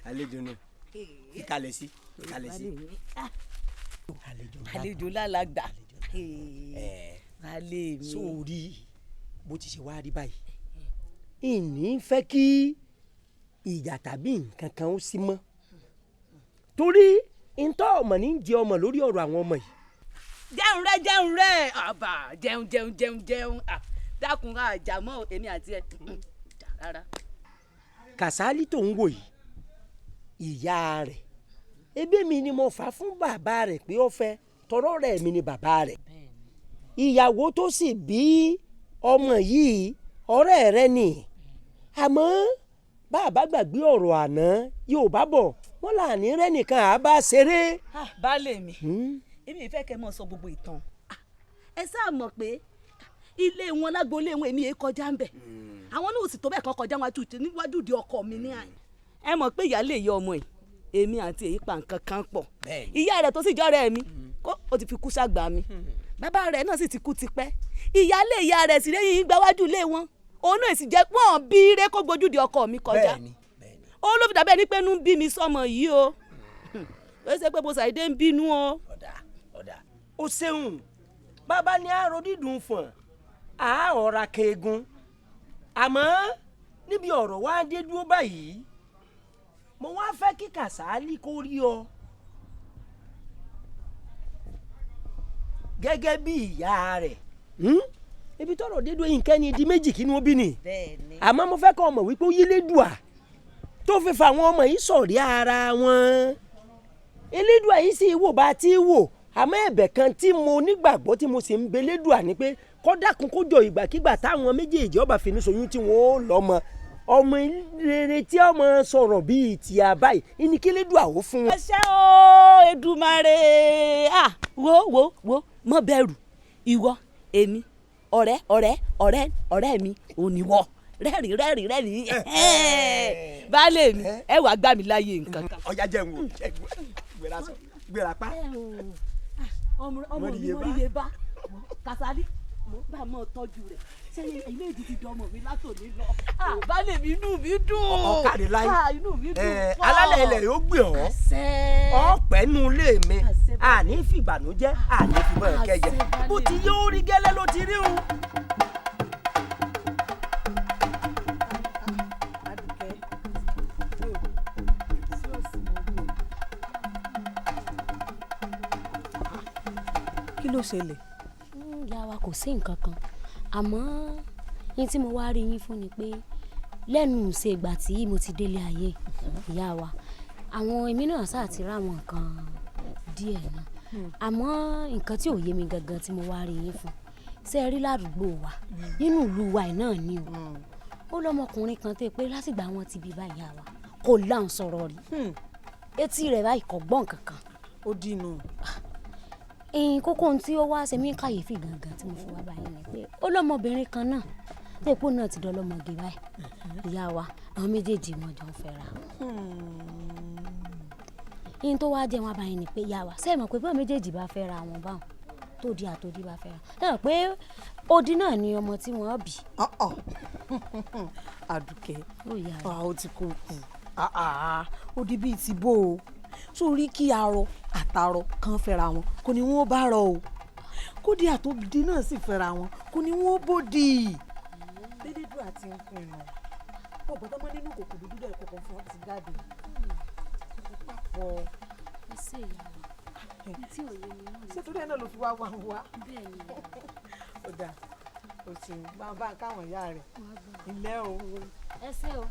àlejò ni ìkàlẹ̀ sí ìkàlẹ̀ sí. àlejò lálàgbà alẹ́ mi. sórí bó ti ṣe wá rí báyìí ìní fẹ́ kí ìjà tàbí nǹkan kan ó sí mọ́ torí ntọ́ ọmọ ní jẹ ọmọ lórí ọ̀rọ̀ àwọn ọmọ yìí. jẹun rẹ àbà jẹun dákun àjàmọ́ èmi àti ẹ rárá. Kàsálí tó ń wò yìí ìyá rẹ̀ ebi mi ni mo fà fún bàbá rẹ̀ pé ó fẹ́ tọrọ rẹ̀ mi ni bàbá rẹ̀ ìyàwó tó sì bí ọmọ yìí ọ̀rẹ́ rẹ̀ ni àmọ́ bàbá gbàgbé ọ̀rọ̀ àná yóò bá bọ̀ wọ́n là ní rẹ́ nìkan àá bá ṣeré. baálé mi èmi ìfẹ́ kẹ́ mọ̀ sọ gbogbo ìtàn ẹ sáà mọ̀ pé ilé wọn lágboolé wọn èmi èé kọjá ń bẹ̀ àwọn náà sì tó bẹ́ẹ̀ kan kọjá níwájú di ọkọ mi ní àyè ẹ mọ̀ pé ìyá lè yọ ọmọ yìí èmi àti èyí pa nǹkan kan pọ̀ ìyá rẹ̀ tó sì jọ́rẹ́ mi ó ti fi kú sàgbà mi bàbá rẹ̀ náà sì ti kú tipẹ́ ìyáálé ìyá rẹ̀ sì lẹ́yìn gbáwájú ilé wọn òun náà sì jẹ́ pọ́n bí ire kó gbójúde ọkọ mi kọjá ó ló fi dàbẹ́ ní pé inú ń bí mi sọmọ yìí o ó ṣe pé mo ṣàìdé ń bínú o. ọ̀dà ó ṣeun bàbá ní àárọ̀ dídùn fún a ọ̀ra keegun àmọ́ níbi ọ̀rọ̀ wá dé dúró báyìí mo wá fẹ́ kí Kàsálí kó rí ọ gẹ́gẹ́ bí ìyá rẹ̀ ibi tọ́rọ̀ dé dúró yìí kẹ́ni di méjì kí ni ó bí ni àmọ́ mo fẹ́ kọ́ ọmọ wípé ó yí lédùá tó fi fa àwọn ọmọ yìí sọ̀rí ara wọn elédùá yìí sì wò bá ti wò àmọ́ ẹ̀bẹ̀ kan tí mo nígbàgbọ́ tí mo sì ń bẹ lédùá ni pé kó dákun kó jọ ìgbàkigbà táwọn méjèèjì ọba fínú soyún tí wọn ó lọ́mọ ọmọ rere tí ọmọ sọ̀rọ̀ bíi ti àbáyé ìníkílédùá ó fún wọn. ẹ ṣé o Èdùmàrè wo mọ bẹ̀rù ìwọ èmi ọ̀rẹ́ mi ò ní wọ rẹ́rìn baálé mi ẹ wàá gbà mí láyé nǹkan. ọjà jẹun o gbéra pa. ọmọ mi mọ iye bá Kàsálí bá a mọ tọ́jú rẹ̀ sẹ́yìn ilé ìdí ti dọmọ mi látòní lọ. baálé mi inú mi dùn. ọ̀kadì láyé inú mi dùn pọ̀. alálẹ̀ ilẹ̀ yóò gbé ọ́ ọ̀pẹ́ nu ilé mi àní fìbànújẹ́ àní fìbọn kẹjẹ bó ti yóò rí gẹ́lẹ́ ló ti rí o. kí ló ṣẹlẹ̀. ìyá wa kò sí nǹkan kan àmọ́ yín tí mo wá rí yín fún ni pé lẹ́nu ṣe ìgbà tí mo ti délé ayé ìyá wa àwọn èmi náà sáà ti rá àwọn nǹkan díẹ̀ náà àmọ́ nǹkan tí ò yé mi gangan tí mo wá rí yín fún ṣé ẹ rí ládùúgbò wa nínú ìlú wa náà ni o ó lọ́mọkùnrin kan tó pé látìgbà wọn ti bí bá ìyá wa kò láǹ sọ̀rọ̀ rí etí rẹ̀ báyìí kò gbọ́n kankan. ó dínú. kókó ohun tí ó wá ṣe mí kàyéfì gangan tí mo fi wá báyìí ni pé ó lọ́mọbìnrin kan náà tó èpò náà ti dọ́lọ́mọge báyìí ìyá wa àwọn méjèèjì wọn jọ ń fẹ́ra yín tó wá jẹ́ wọn báyìí ni pé ìyá wa ṣé ẹ mọ̀ pé báwọn méjèèjì bá fẹ́ra wọn báwọn tó di àtòdí bá fẹ́ra ẹ mọ̀ pé odi náà ni ọmọ tí wọ́n bí. Àdùkẹ́ ó ti kó kù ó di bíi ti bó o sórí kí arọ àtàrọ kan fẹ́ra wọn kò ní wọ́n bá rọ o kódì àtòdì náà sì fẹ́ra wọn kò ní wọ́n bòdì. dédédú àti nǹkan ìmọ̀ ọ̀bọ̀n tó mọ́ nínú kòkò dúdú dẹ̀ kọ̀ọ̀kan fún ọ ti jáde. papọ̀ ẹ ṣe ìyá wa tí òye mi náà. ṣé torí ẹ náà ló fi wá wá wá. bẹ́ẹ̀ ni ó dà ó sì máa bá káwọn ìyá rẹ̀ ilé o. ẹ ṣé o.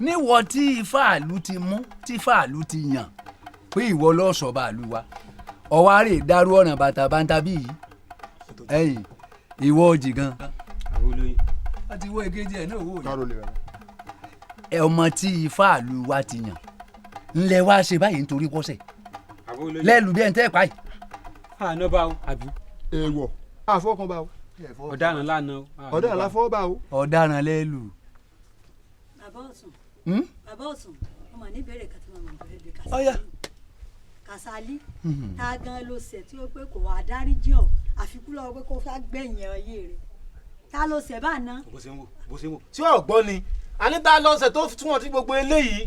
níwọ tí fàálù ti mú tí fàálù ti yàn pé ìwọ ló sọ bàálù wa ọwọ́ rè dárú ọ̀nà bàtàbàtà bíi ẹ̀yìn ìwọ òjì gan. a ti wọ èkejì ẹ̀ náà wò yìí. ọmọ tí fàálù wa ti yàn ńlẹ̀ wá ṣe báyìí nítorí pọ́sẹ̀ lẹ́ẹ̀lú bí ẹ̀ ń tẹ́ pa yìí. àná bá o àbí. èèwọ̀ àfọkàn bá o. ọ̀daràn lánàá o. ọ̀daràn láfọwọ́ bá o. ọ̀daràn lẹ́lù. bàbá Ọ̀sùn bàbá Ọ̀sùn ọmọ ní ìbéèrè kan tí mo mọ̀ bẹ̀rẹ̀ bí Kàsálí tá a gan ló ṣẹ̀ tí ó pé kò wá dáríjì ọ́ àfikún lọ́wọ́ pé kó fẹ́ gbẹ̀yìn ayé rẹ̀ tá ló ṣẹ̀ bá ná. bó ṣe ń wò tí ọ̀gbọ́n ni anita lọ́sẹ̀ tó tún wọn tí gbogbo eléyìí.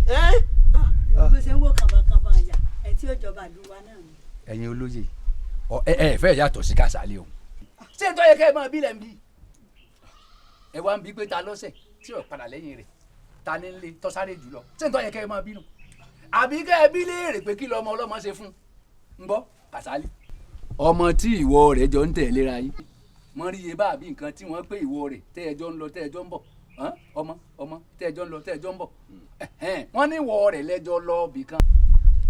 bó ṣe ń wò kànbọ̀kànbọ̀ àyà ẹ̀ tí ó jọba àdúrà náà ni. ẹ̀yin olóyè ẹ fẹ́ yàtọ̀ sí Kàsálí o ṣé n tó yẹ kẹ́ ẹ máa bí lẹ̀ ń bí ẹ wá ń bí pé ta lọ́sẹ̀ tí ò padà lẹ́yìn rẹ̀ ta ní lé tọ́sáré jùlọ ṣé n tó yẹ kẹ́ ẹ máa bínú àbí kẹ́ ẹ bí léèrè pé kí lọ́mọ ọlọ́mọ ṣe fún un gbọ́ Kàsálí. ọmọ tí ìwọ rẹ̀ jọ ń tẹ̀léra yín mọ rí iye bá àbí nǹkan tí wọ́n pé ìwọ rẹ̀ tẹ́ ẹ jọ ń lọ tẹ́ ẹ jọ ń bọ̀ ọmọ tẹ́ ẹ jọ ń lọ tẹ́ ẹ jọ ń bọ̀ wọ́n ní ìwọ rẹ̀ lẹ́jọ́ lọ bìkan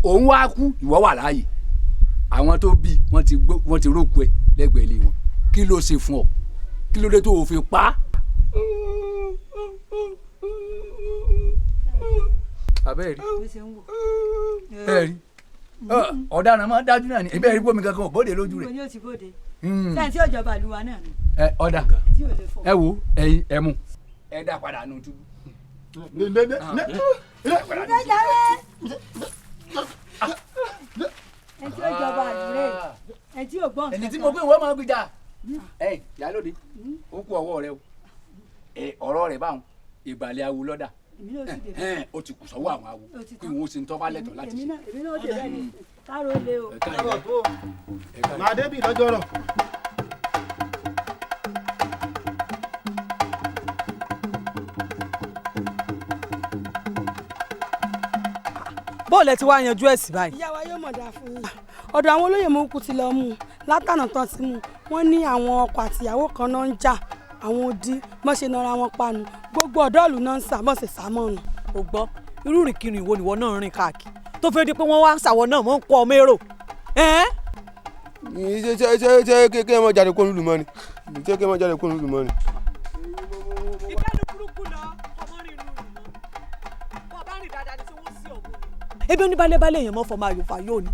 òun wá kú ìwọ wà láàyè àwọn tó bí wọ́n ti rókù ẹ lẹ́gbẹ̀ẹ́ ilé wọn kí ló ṣe fún ọ kí ló dé tó o fi pa á. abẹ́ẹ̀ rí ẹ rí ọ̀daràn máa dájú náà ni ẹbí ẹ̀rí bómi kankan ò bóde lójú rẹ̀. ìbò ni ó ti bóde sẹ́yìn tí òjọba àlùwà náà ni. ọ̀dà ẹ wo ẹ̀yin ẹ mú ẹ dá padà nù túbú. ẹ tí òjọba àlùwẹ̀ ẹ tí ò gbọ́n. ẹni tí mo gbé wọ́n máa gbìjà yálòdì ó kú ọwọ́ rẹ o ọ̀rọ̀ rẹ̀ báwọn ìgbàlẹ̀ awo lọ́dà ó ti kù sọ́wọ́ àwọn awo kí wọ́n ṣe ń tọ́ bá lẹ́tọ̀ọ́ láti ṣe. èmi náà dé bẹ́ẹ̀ ni káró lé o. màá débì lọ́jọ́ rọ̀. bóòlù ẹ ti wá yanjú ẹ̀ sí báyìí. ìyá wa yóò mọ̀ dáa fún yín ọ̀dọ̀ àwọn olóyè mọ̀ọ́kù ti lọ mú un látànà tán ti mú un wọ́n ní àwọn ọkọ àtìyàwó kan náà ń jà àwọn odi mọ̀ ṣe nara wọn panu gbogbo ọ̀dọ́ ìlú náà ń sà mọ̀ ṣe sàmọ́nù. o gbọ́ irú ìrìnkiri ìwo nìwọ náà rìn káàkiri tó fẹ́ di pé wọ́n wá ń sàwọ́ náà mọ́ ń kọ́ ọmọ èrò. ṣé kékeré mọ jáde kó nílùú mọ́ ni ṣé kékeré mọ jáde kó nílùú mọ́ ni. ìbẹ́ni burúkú lọ ọmọ rìn ìlú rìn mọ́ bọ́ bá rìn dáadáa ní tí wọ́n sí ọ̀gbọ́n. ebi oníbalẹ̀balẹ̀ èèyàn mọ́ fọmọ àyòfà yóò ní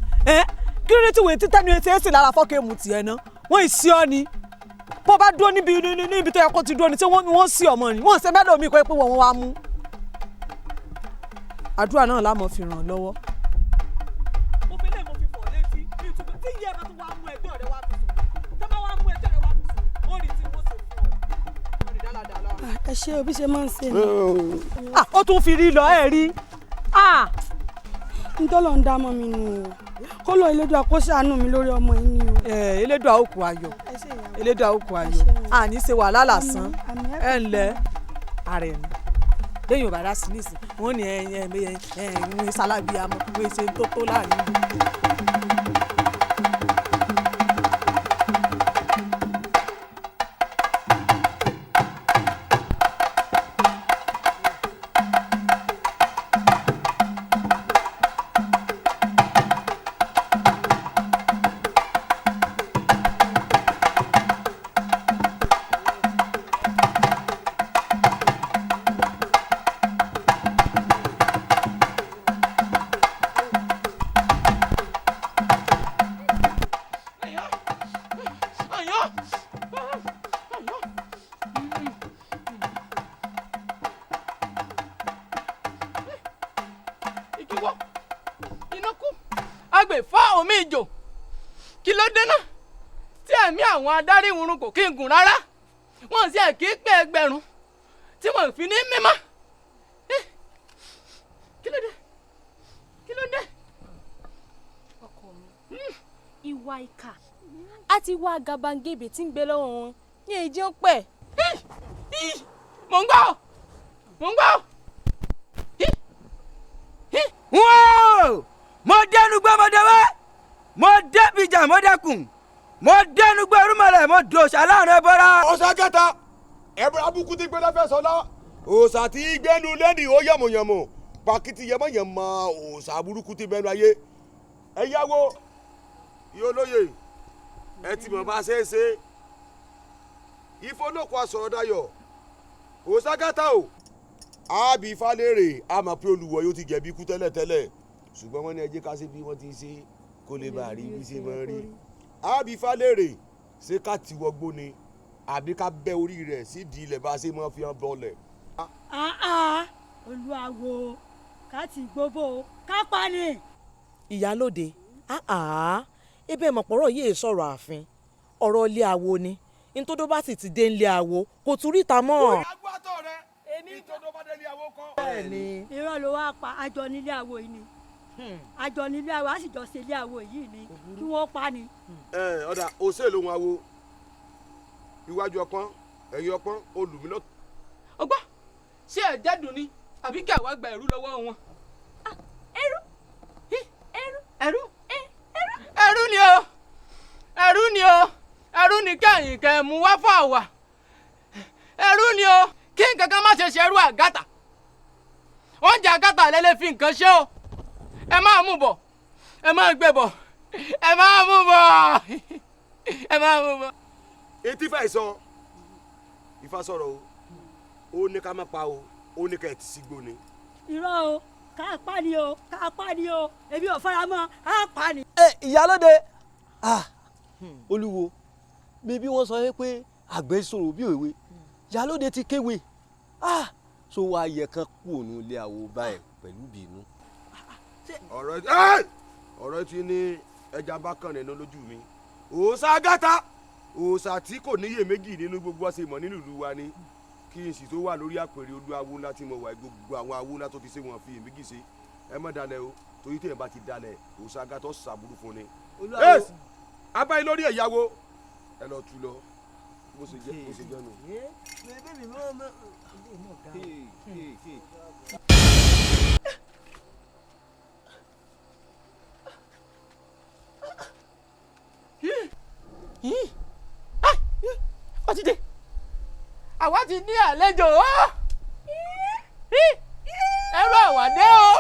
kí ló dé tí wòye títẹ́ ní etí èsì lára fọ́kẹ́mù tiẹ̀ ná wọ́n ì sí ọ ni bó bá dúró níbi tó yẹ kó ti dúró ni tí wọ́n sí ọmọ ni wọ́n ṣe mẹ́lòó mi kọ́ pé wọ́n wá mú. àdúrà náà lámọ̀ fi ràn lọ́wọ́. mo fi lè mo fi fọ̀ létí bí ìtumọ̀ tí iye bá tún wá mú ẹgbẹ́ ọ̀rẹ́ wá fi sùn tó bá wá mú ẹgbẹ́ ọ̀rẹ́ wá fi sùn ó rí tí wọ́n ṣe fún ọ ó rí dáadáa. ẹ ṣe òbí ṣe máa ń ṣe ni. ó tún fi rí lọ ẹ rí. ntọ́lọ̀ ń dá mọ́ mi nù o kó lọ Elédùà kó ṣàánú mi lórí ọmọ yìí ni o. Elédùà ó kú ayọ̀ Elédùà ó kú ayọ̀ àní ṣe wàhálà lásán ẹ ǹlẹ́ ààrẹ mi lẹ́yìn ò bá dá sí nísìn wọ́n ní ẹ̀yìn sálábì àmọ́ pé ṣe tó tó láàrin. àwọn adarí ìwúrun kò kí n gùn rárá wọn sì kí pé ẹgbẹ̀rún tí wọn fi ní mímọ́ kí ló dé kí ló dé. ọkọ mi ìwà ìkà àti ìwà àgàbàǹgebè tí ń gbé lọ́wọ́ wọn ní èjì ó pẹ́. mò ń gbọ́ mò ń gbọ́. wọ́ọ̀ mo dẹnu gbọ́ mo dẹwẹ́ mo dẹ́bìjà mo dẹkùn mo dẹnu gbọ́ orúmọlẹ̀ mo dòṣà láàrin ẹbọra. ọ̀sẹ̀ kẹta ẹ̀bùrọ̀ abúkú ti gbẹ́dẹ́ fẹ́ sọ́lá òòṣà tí gbẹ́nu lẹ́nu ó yẹ̀mọ̀yẹ̀mọ̀ pàkìtì yẹ̀mọ̀yẹ̀mọ̀ òòṣà burúkú ti bẹ́nu ayé ẹ yáwó iye olóye ẹ ti mọ̀ bá ṣe é ṣe ìfọlọ́kọ̀ àsọ̀rọ̀ dayọ̀ òòṣà kẹta o àbí falẹ́rè àmọ́ pé olùwọ̀ yóò ti jẹ̀bi ikú tẹ́lẹ̀tẹ́lẹ̀ ṣùgbọ́n wọ́n ní ẹ jẹ́ ká ṣe bí wọ́n ti ṣe kó lè bá rí bí ṣe máa rí àbí falẹ́rè ṣé ká ti wọgbó ni àbí ká bẹ́ orí rẹ̀ sídìí ilẹ̀ bá a ṣe máa fi hàn bọ́ọ̀lẹ̀. olúwawo ká ti gbogbo ká pa ni. ìyálóde ebe mọ̀pọ̀rọ̀ yìí sọ̀rọ̀ ààfin ọ̀rọ̀ ilé awo ni nítorí bá sì ti dé ilé awo kò tún ríta mọ́. irọ́ ló wá pa àjọ nílé awo yìí ni àjọ nílé awo á sì jọ ṣe ilé awo yìí ni kí wọ́n pa ni. ọ̀dà òṣèlú wọn awo iwájú ọpọ́n ẹ̀yìn ọpọ́n olùmílọ́. ọgbà ṣé ẹ jẹ́dùn ni àbí kí àwa gba ẹ̀rú lọ́wọ́ wọn. ẹ̀rú ni o ẹ̀rú ni o ẹ̀rú ni kẹ́yìn kẹ́ mú wá fún àwa ẹ̀rú ni o kí nǹkan kan má ṣe ṣerú àgàtà oúnjẹ àgàtà lẹ́lẹ́ fi nǹkan ṣe o ẹ máa mú bọ̀ ẹ máa gbé bọ̀ ẹ máa mú bọ̀ ẹ máa mú bọ̀. etí fẹ́ sọ Ifá sọ̀rọ̀ o ó ní ká má pa o ó ní ká ẹ̀ ti sígbó ni. irọ́ o ká pa ni o ká pa ni o èmi ò fara mọ́ ká pa ni. ìyálóde olúwo bíbí wọ́n sọ pé àgbẹ̀ sọ̀rọ̀ bí òwe ìyálóde ti kéwé so wàá yẹ kán kú òun ilé àwo báyìí pẹ̀lú bínú. ọ̀rọ̀ tí ní ẹja bá kàn nínú lójú mi òòṣà gàtà òòṣà tí kò níyè méjì nínú gbogbo ọ̀sẹ̀ ìmọ̀ nínú ìlú wa ni kí n sì tó wà lórí àpèrè olú awo ńlá tí mo wà gbogbo àwọn awo ńlá tó ti ṣe wọn fi èméjì ṣe ẹ má dalẹ̀ o torí téèyàn bá ti dalẹ̀ òòṣà gàtà ṣàbùrù fún ni. abáyé lórí ẹ̀yàwó ẹ lọ tú lọ bó ṣe jẹ́ nù. ó ti dé àwa ti ní àlejò ẹrú àwàdé o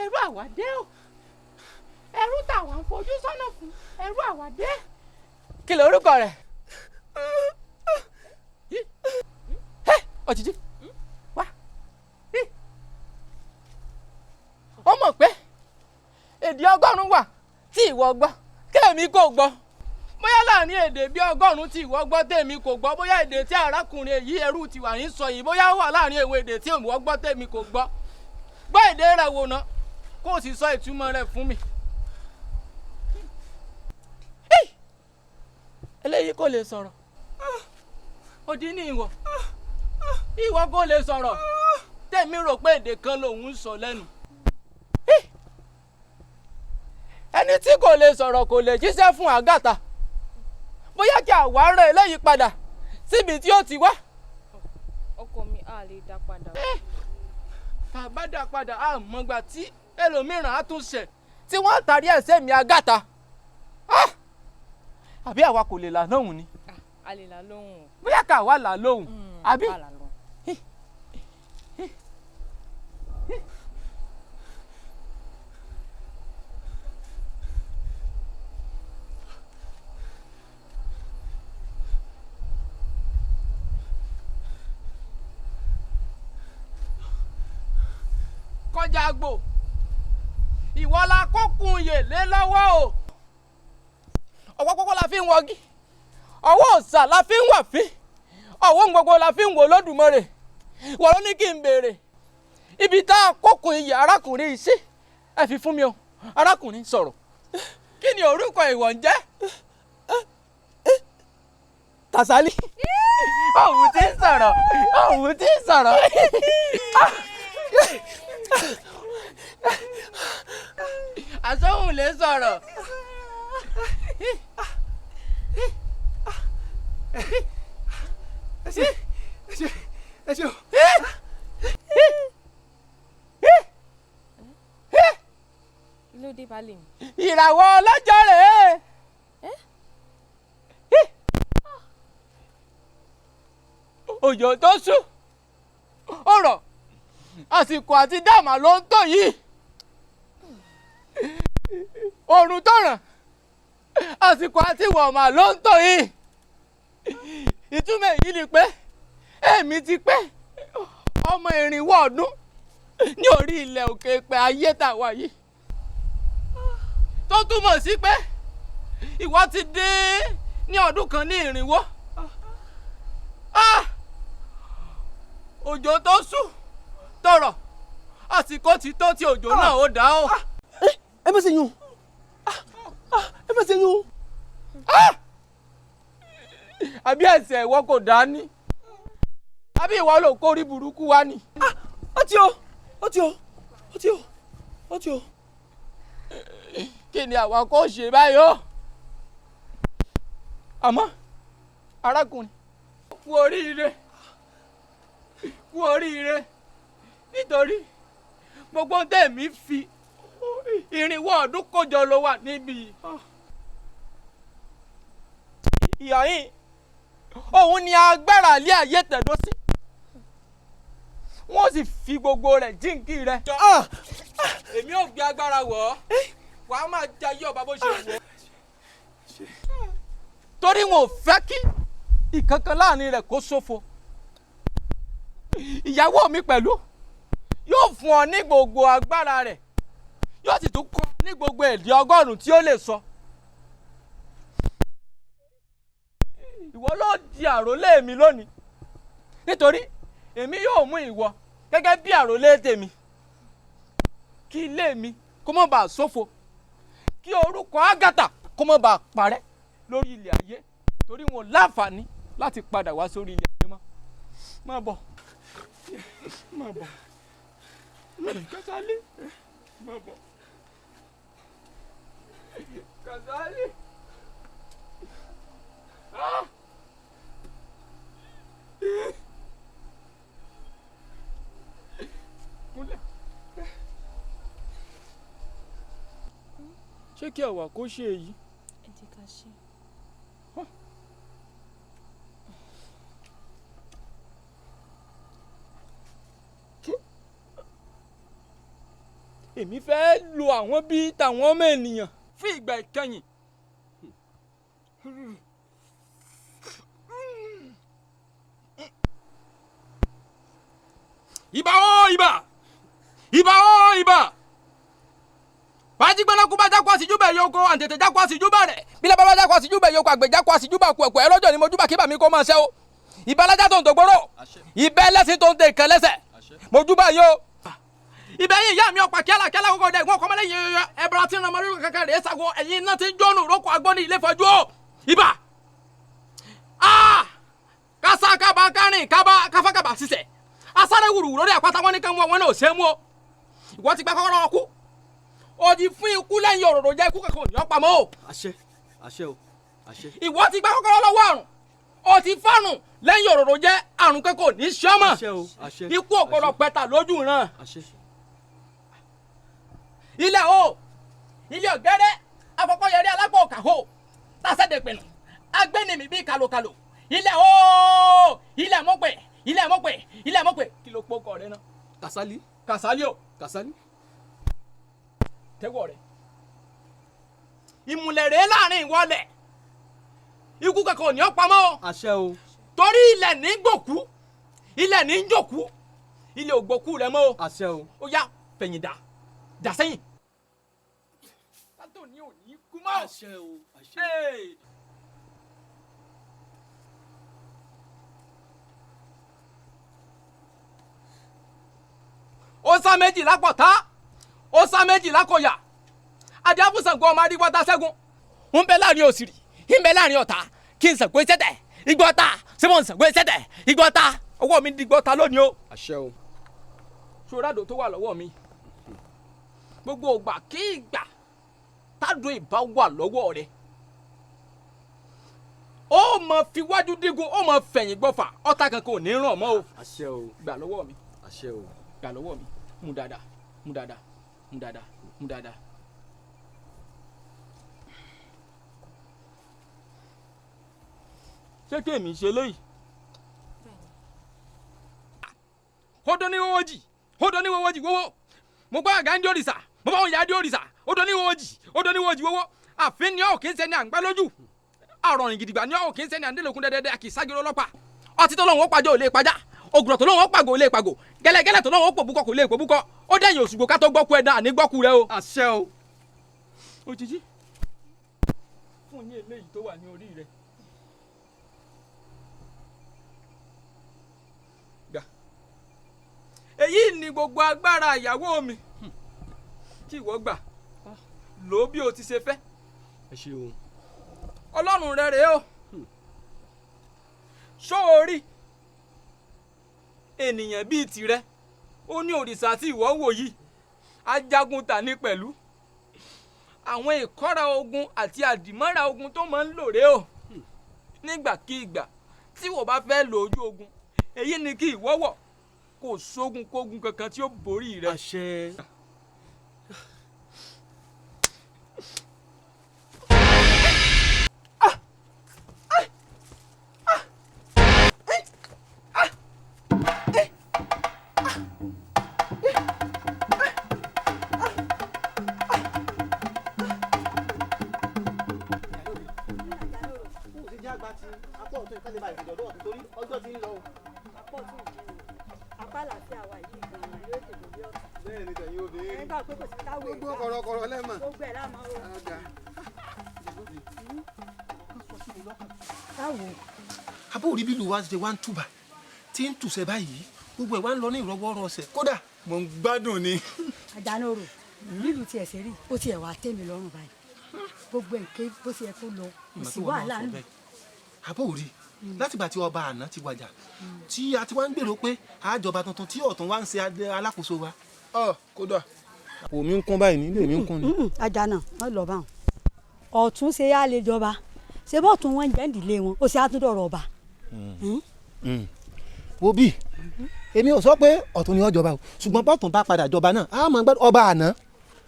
ẹrú àwàdé o ẹrú táwọn fojú sọ́nà fún ẹrú àwàdé. kí lorúkọ rẹ̀? òjijì wá ó mọ̀ pé èdè ọgọ́rùn-ún wà tí ìwọ gbọ́ kéèmí kò gbọ́ bóyá láàrin èdè bí ọgọ́rùn-ún tí ìwọ gbọ́ tèmi kò gbọ́ bóyá èdè tí arákùnrin èyí ẹrú tiwa yìí ń sọ yìí bóyá wà láàrin èwo èdè tí ìwọ gbọ́ tèmi kò gbọ́ gbọ́ èdè rẹ̀ wò ná kó o sì sọ ìtumọ̀ rẹ̀ fún mi. eléyìí kò lè sọ̀rọ̀ òdì ní ìwọ kò lè sọ̀rọ̀ tèmi rò pé èdè kan lòun ń sọ lẹ́nu. ẹni tí kò lè sọ̀rọ̀ kò lè jíṣẹ́ fún àgàtà bóyá kí àwa rẹ̀ eléyìí padà síbi tí ó ti wá. ọkọ mi a lè dá padà. tá a bá dá padà a mọ̀gbà tí ẹlòmíràn á tún ṣẹ̀ tí wọ́n tàrí ẹ̀sẹ̀ mi àgàtà àbí àwa kò lè là lóhùn ni. a lè là lóhùn. bóyá ká wà là lóhùn àbí. kọjá àgbò ìwọ la kókun yè lé lọ́wọ́ o ọwọ́ pọ́pọ́ la fi ń wọgi ọwọ́ òòṣà la fi ń wàfín ọwọ́ gbogbo la fi ń wò lódùmarè wọ́n ló ní kí n béèrè ibi tá a kókun iyè arákùnrin yìí sí ẹ fi fún mi o arákùnrin sọ̀rọ̀ kí ni orúkọ ìwọ ń jẹ́? Tàsálí òun ti ń sọ̀rọ̀ òun ti ń sọ̀rọ̀. àsọ̀hún lè sọ̀rọ̀. ẹ ṣe o. kí ló dé balẹ̀ mi. ìràwọ̀ ọlọ́jọ́ rèé. òjò tó ṣú ó rọ̀ àsìkò àti dàmà ló ń tò yìí oòrùn tó ràn àsìkò àti wọ̀mà ló ń tò yìí ìtumọ̀ èyí ni pé èmi ti pé ọmọ irinwó ọdún ní orí ilẹ̀ òkè pẹ̀ ayé tàwa yìí tó túmọ̀ sí pé ìwọ ti dé ní ọdún kan ní irinwó. Òjò tó ṣú tọrọ àsìkò tí tó ti òjò náà ó dá o. ẹ má ṣe yún ẹ má ṣe yún. Àbí ẹsẹ̀ ìwọ kò dání àbí ìwọ ló kórí burúkú wá ni. Ó ti o ó ti o ó ti o ó ti o. Kí ni àwa kò ṣe báyìí o. Àmọ́ arákùnrin kú oríire kú oríire nítorí gbogbo tẹ̀mí fi irinwó ọdún kójọ ló wà níbí. Ìyá yìí òun ni agbára ilé ayé tẹ̀dó sí wọ́n sì fi gbogbo rẹ̀ jíǹkì rẹ̀. Èmi ò gbé agbára wọ̀ ọ́ wàá máa jayé ọba bó ṣe wọ̀ ọ́ torí wọn ò fẹ́ kí ìkankan láàrin rẹ̀ kó ṣòfò. Ìyàwó mi pẹ̀lú yóò fún ọ ní gbogbo agbára rẹ̀ yóò sì tún kọ́ ní gbogbo èdè ọgọ́rùn-ún tí ó lè sọ. Ìwọ ló di àrólé mi lónìí nítorí èmi yóò mú ìwọ gẹ́gẹ́ bí àrólé tèmi kí ilé mi kó má bàa ṣòfò kí orúkọ Ágàtà kó má bàa parẹ́ lórí ilẹ̀ ayé torí wọn láǹfààní láti padà wá sórí ilẹ̀ ayé mọ́. Má bọ̀ má bọ̀ Kàsálí má bọ̀ Kàsálí. Ṣé kí àwa kó ṣe èyí? Ẹ jẹ́ ká ṣe. Èmi fẹ́ lo àwọn bíi tàwọn ọmọ ènìyàn fún ìgbà ìkẹyìn. Ìbà o ìbà ìbà o ìbà bájígbọ́nà kú bá jákọ́ àṣìjú bẹ̀ yoko àǹtẹ̀tẹ̀ jákọ́ àṣìjú bẹ̀ rẹ̀ bí lábá bá jákọ́ àṣìjú bẹ̀ yoko àgbẹ̀ jákọ́ àṣìjú bẹ̀ kú ẹ̀ lọ́jọ́ ni mo júbà kí bàmí kó máa ṣe o. Ìbà alájà tó ń tògbóró ìbà ẹlẹ́sìn tó ń tẹ ìkẹ́ lẹ́sẹ̀ mo júbà yìí o. Ibẹ̀ yìí ìyá mi ọ̀pá kíálákíálá kókó dẹ̀ ìwọ̀n kọ́mọ́lẹ́ yìí ẹ̀bùrọ̀ tí ń ran ọmọdé kankan rèé sago ẹ̀yin iná ti ń jónú rókò agbóni ilé fọjú o. Ìbà kásá kábà kárìn káfákàbà sísẹ̀ asáré wùrùwùrù lórí àpáta wọn ní kí wọn náà ṣe é mú o. Ìwọ ti gbá kọ́kọ́rọ́ ọkú o ti fún ikú lẹ́yìn òróró jẹ́ ikú kankan ò ní ọ̀pamọ́ o. Àṣẹ àṣẹ o àṣẹ. Ìwọ ti gbá kọ́kọ́rọ́ lọ́wọ́ àrùn o ti fárùn lẹ́yìn òróró jẹ́ àrùn kankan ò ní ṣọ́mọ̀. Àṣẹ o àṣẹ. Ikú ò gbọdọ̀ pẹ̀tà lójú ìran. Àṣẹ. Ilé o ilé ọ̀gẹ́rẹ́ afọkọ́yẹrí alápò òkàhó tàṣẹ́dẹ̀ pẹ̀lú agbẹ́nìmí bíi kàlòkàlò ilé o ilé mọ̀pẹ̀ ilé mọ̀pẹ̀ ilé mọ̀pẹ̀ kí ló pọ̀ kọ̀ rẹ náà. Kàsálí. Kàsálí o. Kàsálí. Tẹ́wọ̀ rẹ̀ ìmùlẹ̀ rèé láàrin ìwọlẹ̀ ikú kankan ò ní ọ̀pamọ́ o. Àṣẹ o. Torí ilẹ̀ ní gbòkú ilẹ̀ ní jòkú ilé ògbòkú rẹ mọ́ o. Àṣẹ o. Ó yá fẹ̀yìn dà sẹ́yìn. Látò ní òní kú mọ́. Àṣẹ o àṣẹ. Ó sá méjì lápọ̀tá ó sá méjì lákọ̀yà adé àbúsàngó ọmọ adigbọ́ta ṣẹ́gun ń bẹ láàrin òsìrì ń bẹ láàrin ọ̀tá kí n sàgbé sẹ́tẹ̀ igbọ́ta ṣé mo ń sàgbé sẹ́tẹ̀ igbọ́ta ọwọ́ mi digbọ́ta lónìí o. Àṣẹ o. Ṣòrádò tó wà lọ́wọ́ mi gbogbo ìgbà kí ìgbà tádùn ìbá wà lọ́wọ́ rẹ ó mọ fi wájú dígun ó mọ fẹ̀yìn gbọ́fà ọ̀tá kankan ò ní ràn mọ́ o. Àṣẹ o. Gbà lọ́wọ́ mi. Àṣẹ o. Gbà lọ́wọ́ mi mú dáadáa mú dáadáa mú dáadáa mú dáadáa. Ṣé kí èmi ṣe léyìí? Odò ní wọ́wọ́ jì odò ní wọ́wọ́ jì wọ́wọ́ mo gbọ́ àgá ń di òrìṣà mo bá wọn yà á di òrìṣà odò ní wọ́wọ́ jì odò ní wọ́wọ́ jì wọ́wọ́ àfin ni ọ̀ kì í ṣe ni à ń gbá lójú àròrìn gidigba ni ọ̀ kì í ṣe ni à ń délẹ̀kùn dẹ́dẹ́dẹ́ kì í ságiro ọlọ́pàá ọtí tó lọ́wọ́ pàjọ́ ò lè pàjá ògùrọ̀ tó lóun ó pàgò lè pàgò gẹ́lẹ́gẹ́lẹ́ tó lóun ó pòbúkọ kò lè pòbúkọ ó dẹ̀yìn Òṣùgbó ká tó gbọ́kú ẹ̀dá àní gbọ́kú rẹ o. àṣẹ o. òjijì fún yín eléyìí tó wà ní orí rẹ. gbà èyí ni gbogbo agbára ìyàwó mi kí ìwọ gbà lò ó bí o ti ṣe fẹ́. ẹ ṣeun. ọlọ́run rẹ rèé o sóòrí ènìyàn bíi tirẹ̀ ó ní òrìṣà tí ìwọ wò yìí ajagun tani pẹ̀lú àwọn ìkọ́ra ogun àti àdìmọ́ra ogun tó máa ń lò rèé o nígbàkigbà tí wọ́n bá fẹ́ lò ojú ogun èyí ni kí ìwọ wọ̀ kò sógun kógun kankan tí ó borí rẹ. àṣẹ. gbogbo kọ̀rọ̀kọ̀rọ̀ lẹ́mọ̀. abó orí bílù wa ṣe wá ń túbà tí ń tùsẹ̀ báyìí gbogbo ẹ̀ wá ń lọ ní ìrọwọ́rọsẹ̀ kódà mò ń gbádùn ni. Àjànàrò bílù tiẹ̀ ṣe rí ó tiẹ̀ wá tẹ́ mi lọ́rùn báyìí gbogbo nǹkan bó ṣe yẹ kó lọ kò sí wàhálà nù. abó orí látìgbà tí ọba àná ti wàjà tí a ti wá ń gbèrò pé àjọba tuntun tí ọ̀tún wá ń ṣe alákòóso wa kódà omi ń kún báyìí nílé mi ń kún ni. Àjànà wọn lọ bá wọn ọ̀tún ṣe á lè jọba ṣe bọ́ tún wọn jẹ́ ìdílé wọn ó ṣe á tún dọ̀rọ̀ ọba. wo bí èmi ò sọ pé ọ̀tún ni ó jọba o ṣùgbọ́n bọ́tún bá padà jọba náà a máa gbádùn ọba àná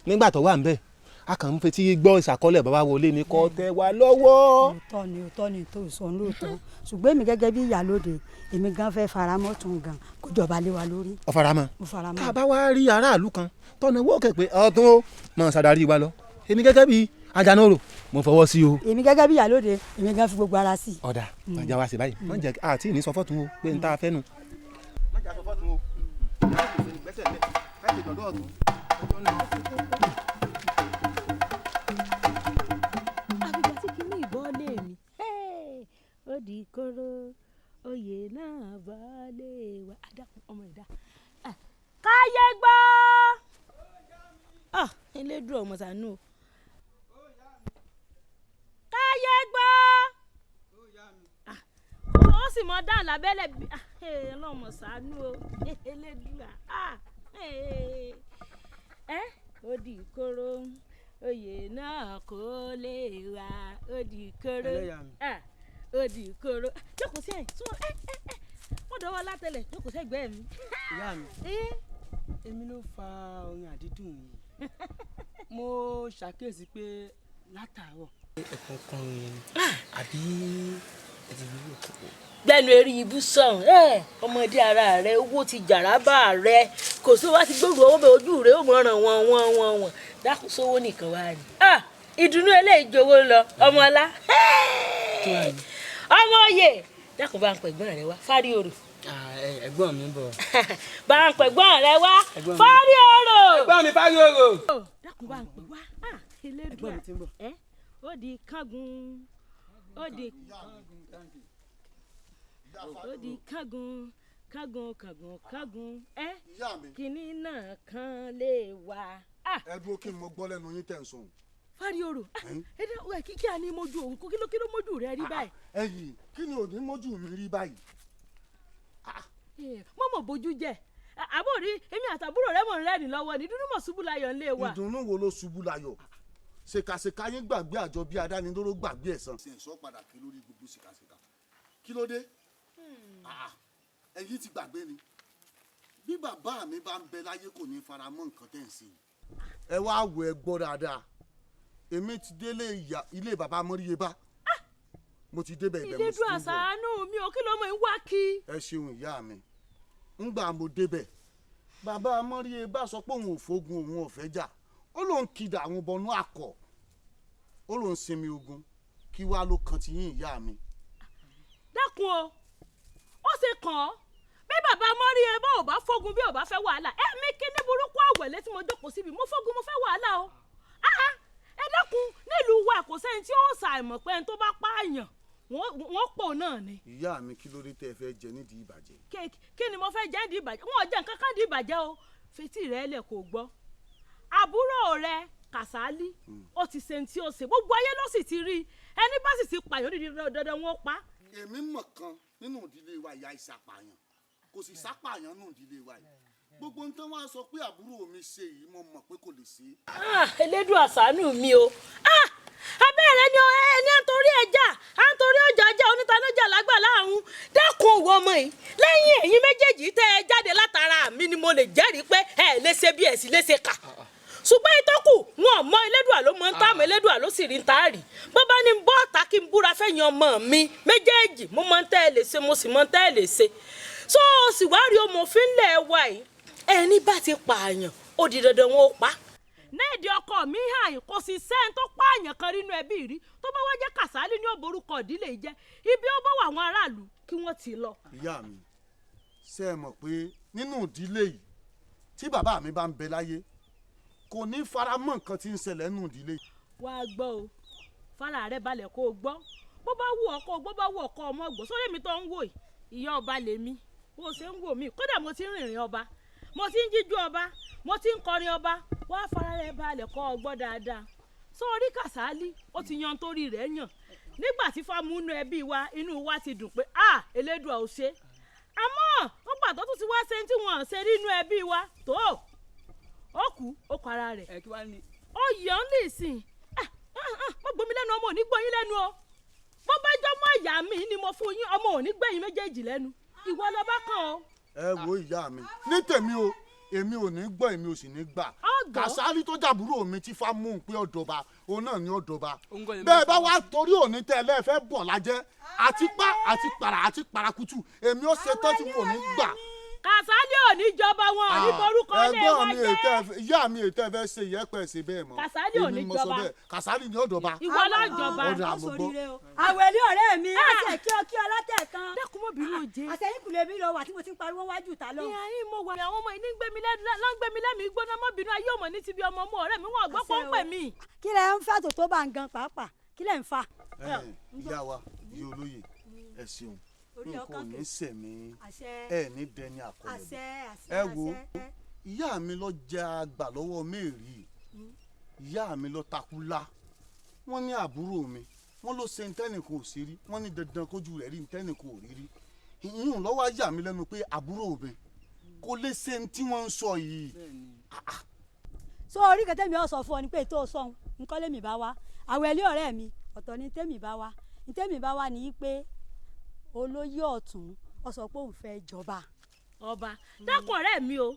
nígbà tó wà ń bẹ̀ a kàn ń fetí gbọ́ ìṣàkọọ́lẹ̀ bàbá wọlé ní kọ́ tẹ́ wa lọ́wọ́. òótọ́ ni tó sọ lóòótọ́ ṣùgbọ́n èmi gẹ́gẹ́ bí ìyálóde èmi gan fẹ́ faramọ́ tún gan kó jọba lé wa lórí. ọ faramọ́. mo faramọ́. tá a bá wá rí aráàlú kan tọ́nà wọ́ọ̀ kẹ̀ pé ọ̀tún ó mọ̀ ṣàdarí wa lọ èmi gẹ́gẹ́ bí Àjànàrò mo fọwọ́ sí o. èmi gẹ́gẹ́ bí ìyálóde èmi gan fi gbogbo ara sí. ọ̀dà ọjà wa sì báyìí wọ́n jẹ́ àti ìní sọ fọ́tún o pé n ta fẹ́ nu. má jà sọ fọ́tún o ìyá kò fẹ́ gbẹ́sẹ̀ lẹ̀ káyọ̀ dọ̀dọ̀ ọ̀tún. àbígbà tí kìíní ìbọn lé mi ó di kóró oyè náà bá lè wá adákùn ọmọ ìdá káyé gbọ́ elédùn ọmọ sànú káyé gbọ́ ó sì mọ dáhùn lábẹ́lẹ̀ ọlọ́mọ sànú o elédùn ó di kóró oyè náà kò lè wá ó di kóró ó di kóró jókòó sí ẹ̀ súnmọ́ wọ́n dọ́wọ́ látẹ̀lẹ̀ jókòó sẹ́gbẹ̀ẹ́ mi. ìyá mi èmi ló fa orin àdídùn yìí mo ṣàkíyèsí pé látàárọ̀ ẹ̀kọ́ kan yẹn àbí ẹ̀dínwó òkú. gbẹ̀nu eré ibú sàn ọmọdé ara rẹ owó ti jàrábà rẹ kò sówó wá ti gbóòrò owó bẹ ojú rẹ ó mọ ràn wọ́n dákun sówó nìkan wá ní. ìdùnnú eléyìí jowó lọ ọmọlá ọmọ òye dákun bá ń pẹ̀gbọ́n rẹ wá fárí orò. ẹ̀gbọ́n mi ń bọ̀. bá ń pẹ̀gbọ́n rẹ wá fárí orò. ẹ̀gbọ́n mi fárí orò. dákun bá ń pẹ̀ wá elédùn ó di kángun ó di kángun kínní náà kan lè wá. ẹ dúró kí n mọ gbọ́ lẹ́nu yín tẹ̀ ń sùn. fárí orò ẹ dá wẹ kí a ní mójú òun kí ló mójú rẹ rí báyìí. ẹ̀yin kí ni òní mójú mi rí báyìí. mọ́mọ́ bójú jẹ́ àbórí èmi àtàbúrò rẹ mọ̀ ń rẹ́rìn lọ́wọ́ ní dúdú mọ̀ ṣubú layọ̀ ńlẹ̀ wa. ìdùnnú wo ló ṣubú layọ̀ ṣèkàṣèkà yín gbàgbé àjọ bí adánidóró gbàgbé ẹ̀san. ṣe sọ padà kí lórí gbogbo ṣèkàṣèkà kí ló dé ẹ̀yin ti gbàgbé ni bí bàbá mi bá ń bẹ láyé kò ní fara mọ́ nǹkan tẹ̀ ń ṣe. ẹ wá wò ẹ gbọ́ dáadáa èmi ti délé ilé bàbá Mọ́ríyebá mo ti débẹ̀ ibẹ̀ mo sì ń bọ̀. ìlédùn àṣàánú mi ò kí ló mọ̀ ń wá kí. ẹ ṣeun ìyá mi ńgbà mo débẹ̀ bàbá Mọ́ríyebá sọ pé òun ò fógun òun ò fẹ́ jà ó lóun kìdà àwọn bọnú àkọ ó lóun sinmi ogun kí wàá ló kan ti yín ìyá mi. dákun o ó ṣe kàn ọ́ bí bàbá mọ́rí ẹ bá ò bá fógun bí ò bá fẹ́ wàhálà ẹ̀mí kíní burúkú àwẹ̀lẹ́ tí mo jókòó síbi mo fógun mo fẹ́ wàhálà o ẹ dákun nílùú wa kò sẹ́ni tí ó ṣàìmọ̀ pé ẹni tó bá pààyàn wọ́n pò náà ni. ìyá mi kí ló dé tẹ́ ẹ fẹ́ jẹ nídìí ìbàjẹ́. kí ni mo fẹ́ jẹ́ nídìí ìbàjẹ́ wọn ò jẹ́ nǹkan kan nídìí ìbàjẹ́ o fetí rẹ lẹ̀ kò gbọ́ àbúrò rẹ Kàsálí ó ti ṣe ní tí ó ṣe gbogbo ayé ló sì ti rí ẹni bá sì ti pààyàn dídí dandan wọn pa. èmi mọ̀ kan nínú ìdílé wa ìyá ìsàpàyàn kò sì sápàyàn nínú ìdílé wa yìí gbogbo ń tán wá sọ pé àbúrò mi ṣe yìí mo mọ̀ pé kò lè ṣe. Elédùn àṣàánú mi o abẹ́rẹ́ ni ẹni àtòrí ẹja àtòrí ọjà jẹ́ onítànájà lágbà láàrún dẹ́kun òwò ọmọ yìí lẹ́yìn ẹ̀yin méjèèjì tẹ́ ẹ jáde látara mi ni mo lè jẹ́rìí pé ẹ lè ṣe bí ẹ sì lè ṣe kà ṣùgbọ́n ìtọ́kù wọn mọ Elédùà ló mọ ń tààmù Elédùà ló sì rí ń tààrí bó bá ní bọ́ ọ̀tá kí n búra fẹ́yìn ọmọ mi méjèèjì mo mọ ń tẹ́ ẹ lè ṣe mo sì mọ ń tẹ́ ẹ lè ṣe so sì wá rí ọmọfin lẹ̀ wá yìí ẹni bá ti pààyàn ó di dandan wọn ó pa néèdì ọkọ mi hàn kò sì sẹ́ni tó pààyàn kan nínú ẹbí rí tó bá wá jẹ́ Kàsálí ní òborúkọ ìdílé yìí jẹ́ ibi ó bá wà àwọn aráàlú kí wọ́n ti lọ. ìyá mi ṣé ẹ mọ̀ pé nínú ìdílé yìí tí bàbá mi bá ń bẹ láyé kò ní fara mọ́ nǹkan tí ń ṣẹlẹ̀ nínú ìdílé yìí. wá a gbọ́ o fara rẹ balẹ̀ kó o gbọ́ bó bá wù ọkọ bó bá wù ọkọ ọmọ gbọ́ sórí mi tó ń wò yìí ìyá ọba lèmi bó o ṣe ń wò mí kódà mo ti ń rìnrìn ọba mo ti ń jíjú ọba mo ti ń kọrin ọba wá fara rẹ balẹ̀ kọ́ ọ gbọ́ dáadáa sórí Kàsálí ó ti yan torí rẹ̀ yàn nígbà tí fámúnú ẹbí wa inú wa ti dùn pé Elédùà ò ṣe àmọ́ ó gbà tó tún ti wá ṣe tí wọ́n ṣe nínú ẹbí wa tó ó kú ó kọ ara rẹ̀ ó yàn lè sìn mo gbomi lẹ́nu ọmọ ò ní gbóyin lẹ́nu o bó bá jọmọ ìyá mi ni mo fún yín ọmọ ò ní gbẹ̀yìn méjèèjì lẹ́nu ìwọ ló bá kàn o. ẹ wo ìyá mi ní tèmi o èmi ò ní gbọ́ èmi ò sì ní gbà Kàsálí tó jàbúrò mi ti fa mú un pé ọ̀dọ̀ba òun náà ní ọ̀dọ̀ba bẹ́ẹ̀ bá wá torí òní tẹ́lẹ̀ fẹ́ bọ̀ lájẹ́ àti pa àti para àti parakutu èmi ó ṣe tán tí mo ní gbà. Kàsálí ò ní jọba wọn ò ní borúkọ lé wọn jẹ́. ìyá mi ètò ẹ fẹ́ ṣe ìyẹ́pẹ̀ ṣe bẹ́ẹ̀ mọ́ Kàsálí ò ní jọba Kàsálí ní ọ̀dọ̀ba. ìwọ ló jọba àwẹ̀lé ọ̀rẹ́ mi àṣẹ kí ọ látẹ̀ kan. dẹ́kun mọ́ bínú òjé. àṣẹyìnkùlé mi lọ wà tí mo ti ń pariwo wájú ta lọ. ìyá yín mo wà àwọn ọmọ yìí ní gbẹmí lẹ́mìí gbóná mọ́ bínú ayé ọmọ ní ti bí ọmọ ọ̀rẹ́ mi wọn gbọ́ pọ́n pè mí. kí lẹ ń fà tó bá ń gan pàápàá kí lẹ ń fà. ìyá wa yìí olóye ẹ ṣeun nǹkan ò ní sẹ̀mí ẹ ní dẹni àkọlẹ̀ ẹ wo ìyá mi lọ jẹ àgbà lọ́wọ́ mẹ́rì ìyá mi lọ takula wọ́n ní àbúrò mi wọ́n ló ṣe ntẹ́nìkan ò sí rí wọ́n ní dandan kójú rẹ̀ rí ntẹ́nìkan ò rí rí ìyún lọ́wọ́ ayé mi lẹ́nu pé àbúrò mi kò lè ṣe tí wọ́n ń sọ yìí. so orí kẹtẹ mi ò sọ fún ọ ni pé tó sọ nǹkan lèmi bá wá àwẹ̀lé ọ̀rẹ́ mi ọ̀tọ̀ ni tèmi bá wá ní tèmi bá wá ní pé olóyè ọ̀tún ó sọ pé òun fẹ́ jọba. ọba dákun ọ̀rẹ́ mi o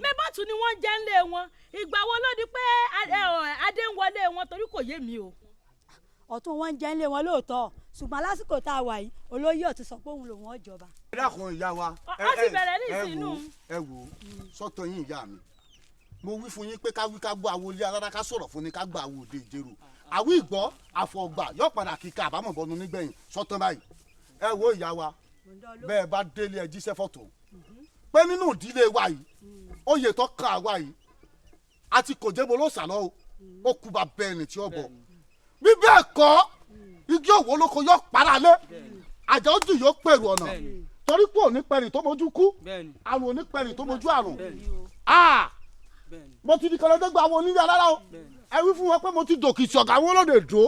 mẹ́bàtú ni wọ́n jẹ́ ńlé wọn ìgbà wo ló di pé adé ń wọlé wọn torí kò yé mi o. ọ̀tún wọn jẹ́ ńlé wọn lóòótọ́ ṣùgbọ́n lásìkò tá a wà yìí olóyè ọ̀tún sọ pé òun lòun ó jọba. ẹ dákun ìyá wa ẹ wò sọ́tọ̀ yín ìyá mi mo wí fún yín pé ká wí ká gbọ́ àwọlé alára ká sọ̀rọ̀ fún ni ká gbọ́ àwọ̀ òde ìjẹrò àwí ìgbọ́ àfọ̀gbà yóò padà kíkà àbámọ̀bọnu nígbẹ̀yìn sọ́tọ̀ báyìí ẹ wo ìyá wa bẹ́ẹ̀ bá délé ẹ jíṣẹ́ fọ́tò pé nínú ìdílé wa yìí oyè tó kan àwa yìí àti kò jẹ́bo ló sàlọ́ o ó kú bá bẹ́ẹ̀ ní tí ó bọ̀ bí bẹ́ẹ̀ kọ́ igi òwò olóko yóò para lé àjà ojú yóò pèrò ọ̀nà torí pé òní pẹ̀rì tó mojú kú àrùn òní pẹ̀rì tó mojú àrùn mo ti di kẹlẹ́dẹ́gbà àwọn onílé alára o ẹ wí fún wọn pé mo ti dòkìtì ọ̀gá àwọn olóde dò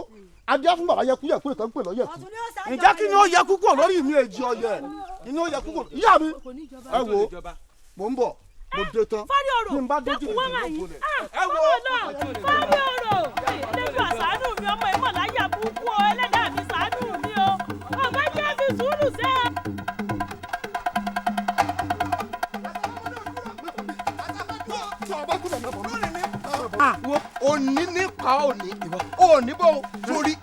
adé fún bàbá yẹkú yẹkú ìtàn pè lọ́yẹ̀kú ǹjẹ́ kí ni ó yẹkú kúrò lórí mi èjì ọyẹ ni ó yẹkú kúrò ìyá mi ẹ wo mò ń bọ̀ mo dé tán kí n bá dé jù ẹ wo fárí ọ̀rọ̀ lẹ́nu àṣàánú mi ọmọ ìmọ̀ láyà búkú o ẹlẹ́dàá mi ṣàánú mi o ọmọ jẹ́ fi sùúrù sẹ́. òní nípa òní bò sórí.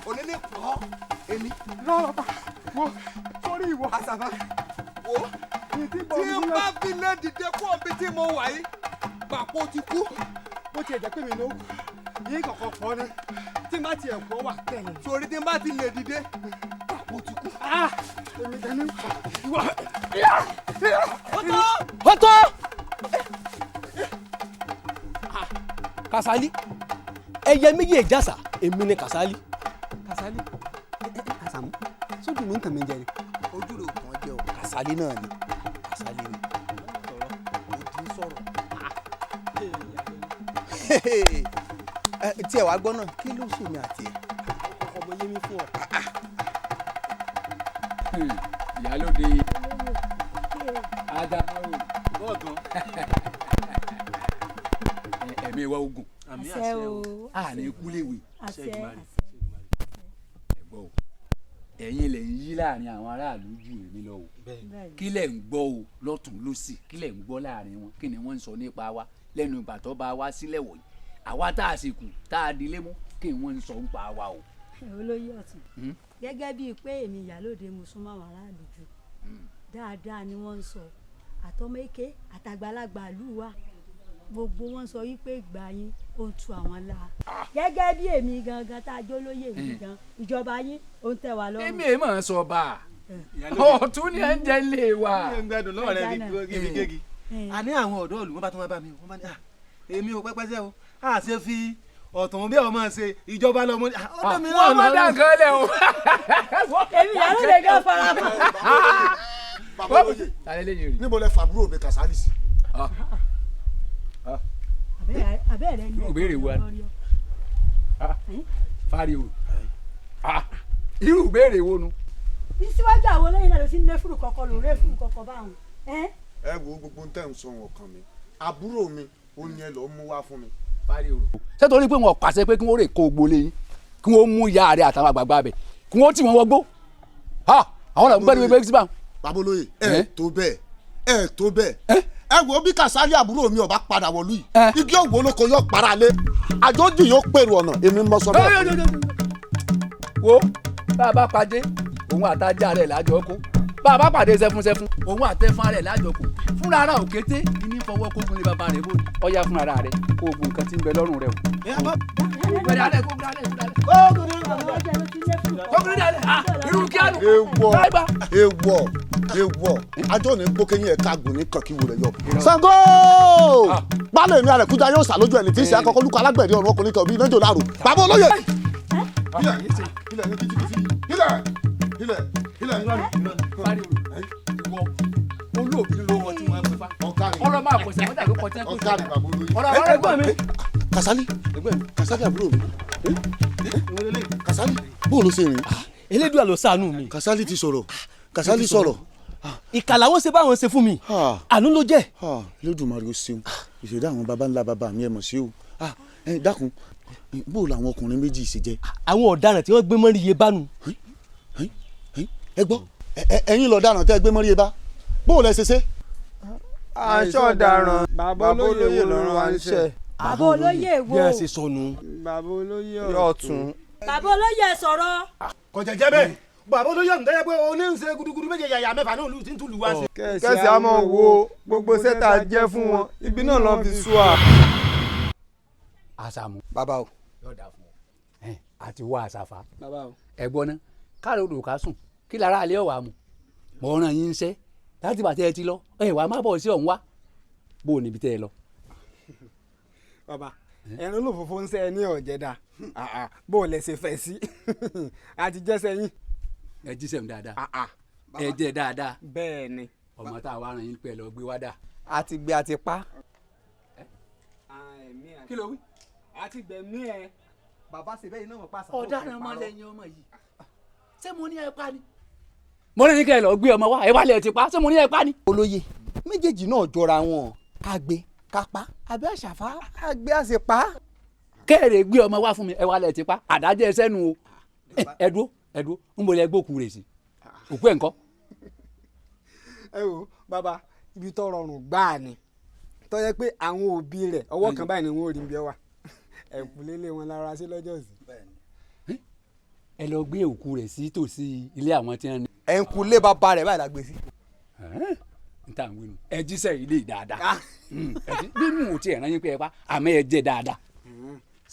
òní nípa èmi. lọ́ọ̀bà wo sórí ìwọ àṣàbà wo tí n bá fi lé dìde kó omi tí mo wà yìí pàpọ̀ ti kú. bó tiẹ̀ jẹ́ pé mi ló yín kọ̀ọ̀kan pọ̀ ni tí n bá tiẹ̀ kọ́ wà sórí tí n bá ti lè dìde mo ti kú. èmi tẹ́ni wà. ọtọ. Kasali ẹyẹ méjì ìjàsà èmi ni Kasali. Kasali Kasamu sójú mi ń tàn mí jẹ ni. ojú rẹ̀ kàn jẹ́ o. Kasali náà ni Kasali ni. ojú sọ̀rọ̀. tí ẹ wá gbọ́ náà kí ló ṣe mi àti ẹ. ọmọ yé mi fún ọ. ìyálóde adáwò gbọ̀ngàn ẹ̀mí wa ogun àṣẹ o àní kúléwé àṣẹ ẹ̀gbọ́n o ẹ̀yin lẹ̀ ń yí láàrin àwọn aráàlú ju èmi lọ o kí lẹ̀ ń gbọ́ o lọ́tún lọ́sì kí lẹ̀ ń gbọ́ láàrin wọn kí ni wọ́n ń sọ nípa wa lẹ́nu ìgbà tó bá wa sílẹ̀ wọ̀nyí àwa tá a sì kù tá a dilé mú kí wọ́n ń sọ nípa wa o. olóyè ọ̀tún gẹ́gẹ́ bíi pé èmi ìyálóde mo súnmọ́ àwọn aráàlú jù dáadáa ni wọ́n ń sọ àtọmọ́ké àtàgbàlagbà ìlú wa gbogbo wọn sọ wípé ìgbà yín ó ń tu àwọn la gẹ́gẹ́ bí èmi gangan tá a jó lóye mi gan ìjọba yín ó ń tẹ́ wa lọ́rùn. èmi ẹ̀ máa sọ bá a ọ̀tún ni ẹ̀ ń jẹ́ ilé wa. ẹ ń gbádùn lọ́wọ́ rẹ bí gígí. a ní àwọn ọ̀dọ́ ìlú wọn bá tún wá bá mi wọ́n bá ní èmi ò pẹ́pẹ́ sẹ́ o a ṣe fi ọ̀tún bí ọmọ ṣe ìjọba lọ́mọ ọ̀dọ́ mi náà wọ́n má dà nǹkan lẹ̀ o. èmi yàrá lè gán fara mọ́. bàbá olóye níbo lẹ fàbúrò mi Kasali sí. abẹ́rẹ́ ni ìbéèrè wa fariwo irú ìbéèrè wo nu. síwájú àwọn olóyìn náà ló ti ń lé fúrú kọkọ ló ré fúrú kọkọ báwọn. ẹ wo gbogbo ń tẹ̀ ń sọ ọkàn mi àbúrò mi ó ní ẹ lọ́ọ́ mú wá fún mi. fariwo. ṣé torí pé wọn pàṣẹ pé kí wọn rè kó gbolé yín kí wọn mú ìyá rẹ àtàwọn àgbààgbà bẹ kí wọn tì wọn wọgbó àwọn náà gbẹdúgbẹ gbé síbà. bàbá olóye ẹ tó bẹ́ẹ̀ ẹ wo bí Kasali àbúrò mi ọba padà wọlú yìí igi òwò olóko yóò para lé àjọjì yóò pèrò ọ̀nà èmi mọ sọ bẹ́ẹ̀. wo bá a bá pàdé òun àtajà rẹ̀ lájọ kó bá a bá pàdé sẹ́fúnsẹ́fún òun àtẹ̀fún rẹ̀ lájọ kó fúnra ara òkété ní fọwọ́ kó gun ní bàbá rẹ̀ bóni ọ̀ya fúnra ara rẹ̀ kó o gun nǹkan tí ń bẹ lọ́rùn rẹ̀ o. ewọ ajọ ní gbókèyìn ẹka gùn ní kankí wò rẹ yọ. Ṣàngó gbálẹ̀ mi àrẹ̀kújà yóò sà lójú ẹni tí ń ṣe akọkọ lukọ alágbẹ̀dẹ ọ̀run ọkùnrin kan bíi iná jò láàrú bàbá olóye. ilẹ̀ ní kìtìkìtì ilẹ̀ olóòbí ló wọ tí wọn fẹ́ fa ọ̀rọ̀ máa pọ̀ sí àwọn tàbí kọtẹ́ kó sí ọ̀rọ̀ ẹgbẹ́ mi Kasali Kasali àbúrò mi Kasali bóun ló ṣe rìn. Elédùà ló ṣàánú mi. Kasali ti sọ̀rọ̀ Kasali sọ̀rọ̀. ìkà làwọn ṣe báwọn ṣe fún mi àánú ló jẹ́. Elédùmarè ó ṣeun ìṣẹ̀dá àwọn baba ńlá baba mi ẹ̀ mọ̀ sí o. Dákun bó làwọn ọkùnrin méjì ṣe jẹ́. àwọn ọ̀daràn tí wọ́n gbé mọ́rí iye bá nu. ẹ gbọ́ ẹ̀yin lọ̀daràn tẹ́ gbé mọ́rí iye bá bó lẹ ṣe ṣe. aṣọ ọ̀daràn bàbá olóyè lọ́rùn wa ń ṣe. bàbá olóyè wo. bí a ṣe sọnù. bàbá olóyè ọ̀tún. bàbá olóyè sọ̀rọ̀. kò jẹ́jẹ́ bẹ́ẹ̀ bàbá olóyè ọ̀hún tẹ́lẹ̀ pé oníṣe gudugudu méje yàyà mẹ́fà náà lù tí ń tún lù wá sí. kẹsì á mọ̀ wo gbogbo sẹ́tà jẹ́ fún wọn ibi náà lọ́ọ́ fi sú wa. àṣàmù. bàbá o. yóò dà fún ọ àti wá àṣàfà. bàbá o. ẹ̀gbọ́n náà káàró odò ká sùn kí lára alẹ́ ọ̀wà mu mọ̀ ọ́ràn yín ń ṣẹ́ láti bàtẹ́ ẹ ti lọ wàá má bọ̀ sí ọ̀hún wá bó o níbi tẹ́ ẹ lọ. bàbá ẹran ló fòfó ń sẹ ẹ ní ọ̀jẹ̀dá bó o lẹ ṣe fẹ́ sí àti jẹ́sẹ̀ yín. ẹ jíṣẹ́ mi dáadáa ẹ jẹ́ dáadáa. bẹ́ẹ̀ ni. ọmọ tá a wá ràn yín pẹ́ lọ gbé wá dà. àti gbé àti pa. kí ló wí. àti gbẹ̀mí ẹ. bàbá ṣe bẹ́ẹ̀ iná mọ̀ pàṣẹ. ọ̀daràn máa lẹ́yìn ọmọ yìí ṣé mo ní ẹ pa ni. mo ní kẹ́ ẹ lọ gbé ọmọ wá ẹ wá lẹ ti pa ṣé mo ní ẹ pa ni. olóye méjèèjì náà jọra wọn àgbẹ̀ kápá àbí àṣàfà àgbẹ̀ àṣepá. kẹ́ẹ̀rẹ̀ gbé ọmọ wá fún mi ẹ wá lẹ ti pa àdájẹ́ ẹ sẹ́nu o ẹ dúró ń bolẹ̀ gbókù rẹ̀ sí òkú ẹ̀ ńkọ́. ẹ wo bàbá ibi tó rọrùn gbáà ni tó yẹ pé àwọn òbí rẹ̀ ọwọ́ kan báyìí ni wọ́n ò rí bí ọ wà ẹ̀kúlélé wọn lára sí lọ́jọ́ sí. ẹ lọ gbé òkú rẹ̀ sí tòsí ilé àwọn tí wọ́n ní. ẹ̀kúlé bàbá rẹ̀ báyìí la gbé sí. n tà ń wí nu ẹ jíṣẹ́ ilé dáadáa bí mi ò tiẹ̀ rán yín pé ẹ pa àmọ́ ẹ jẹ́ dáadáa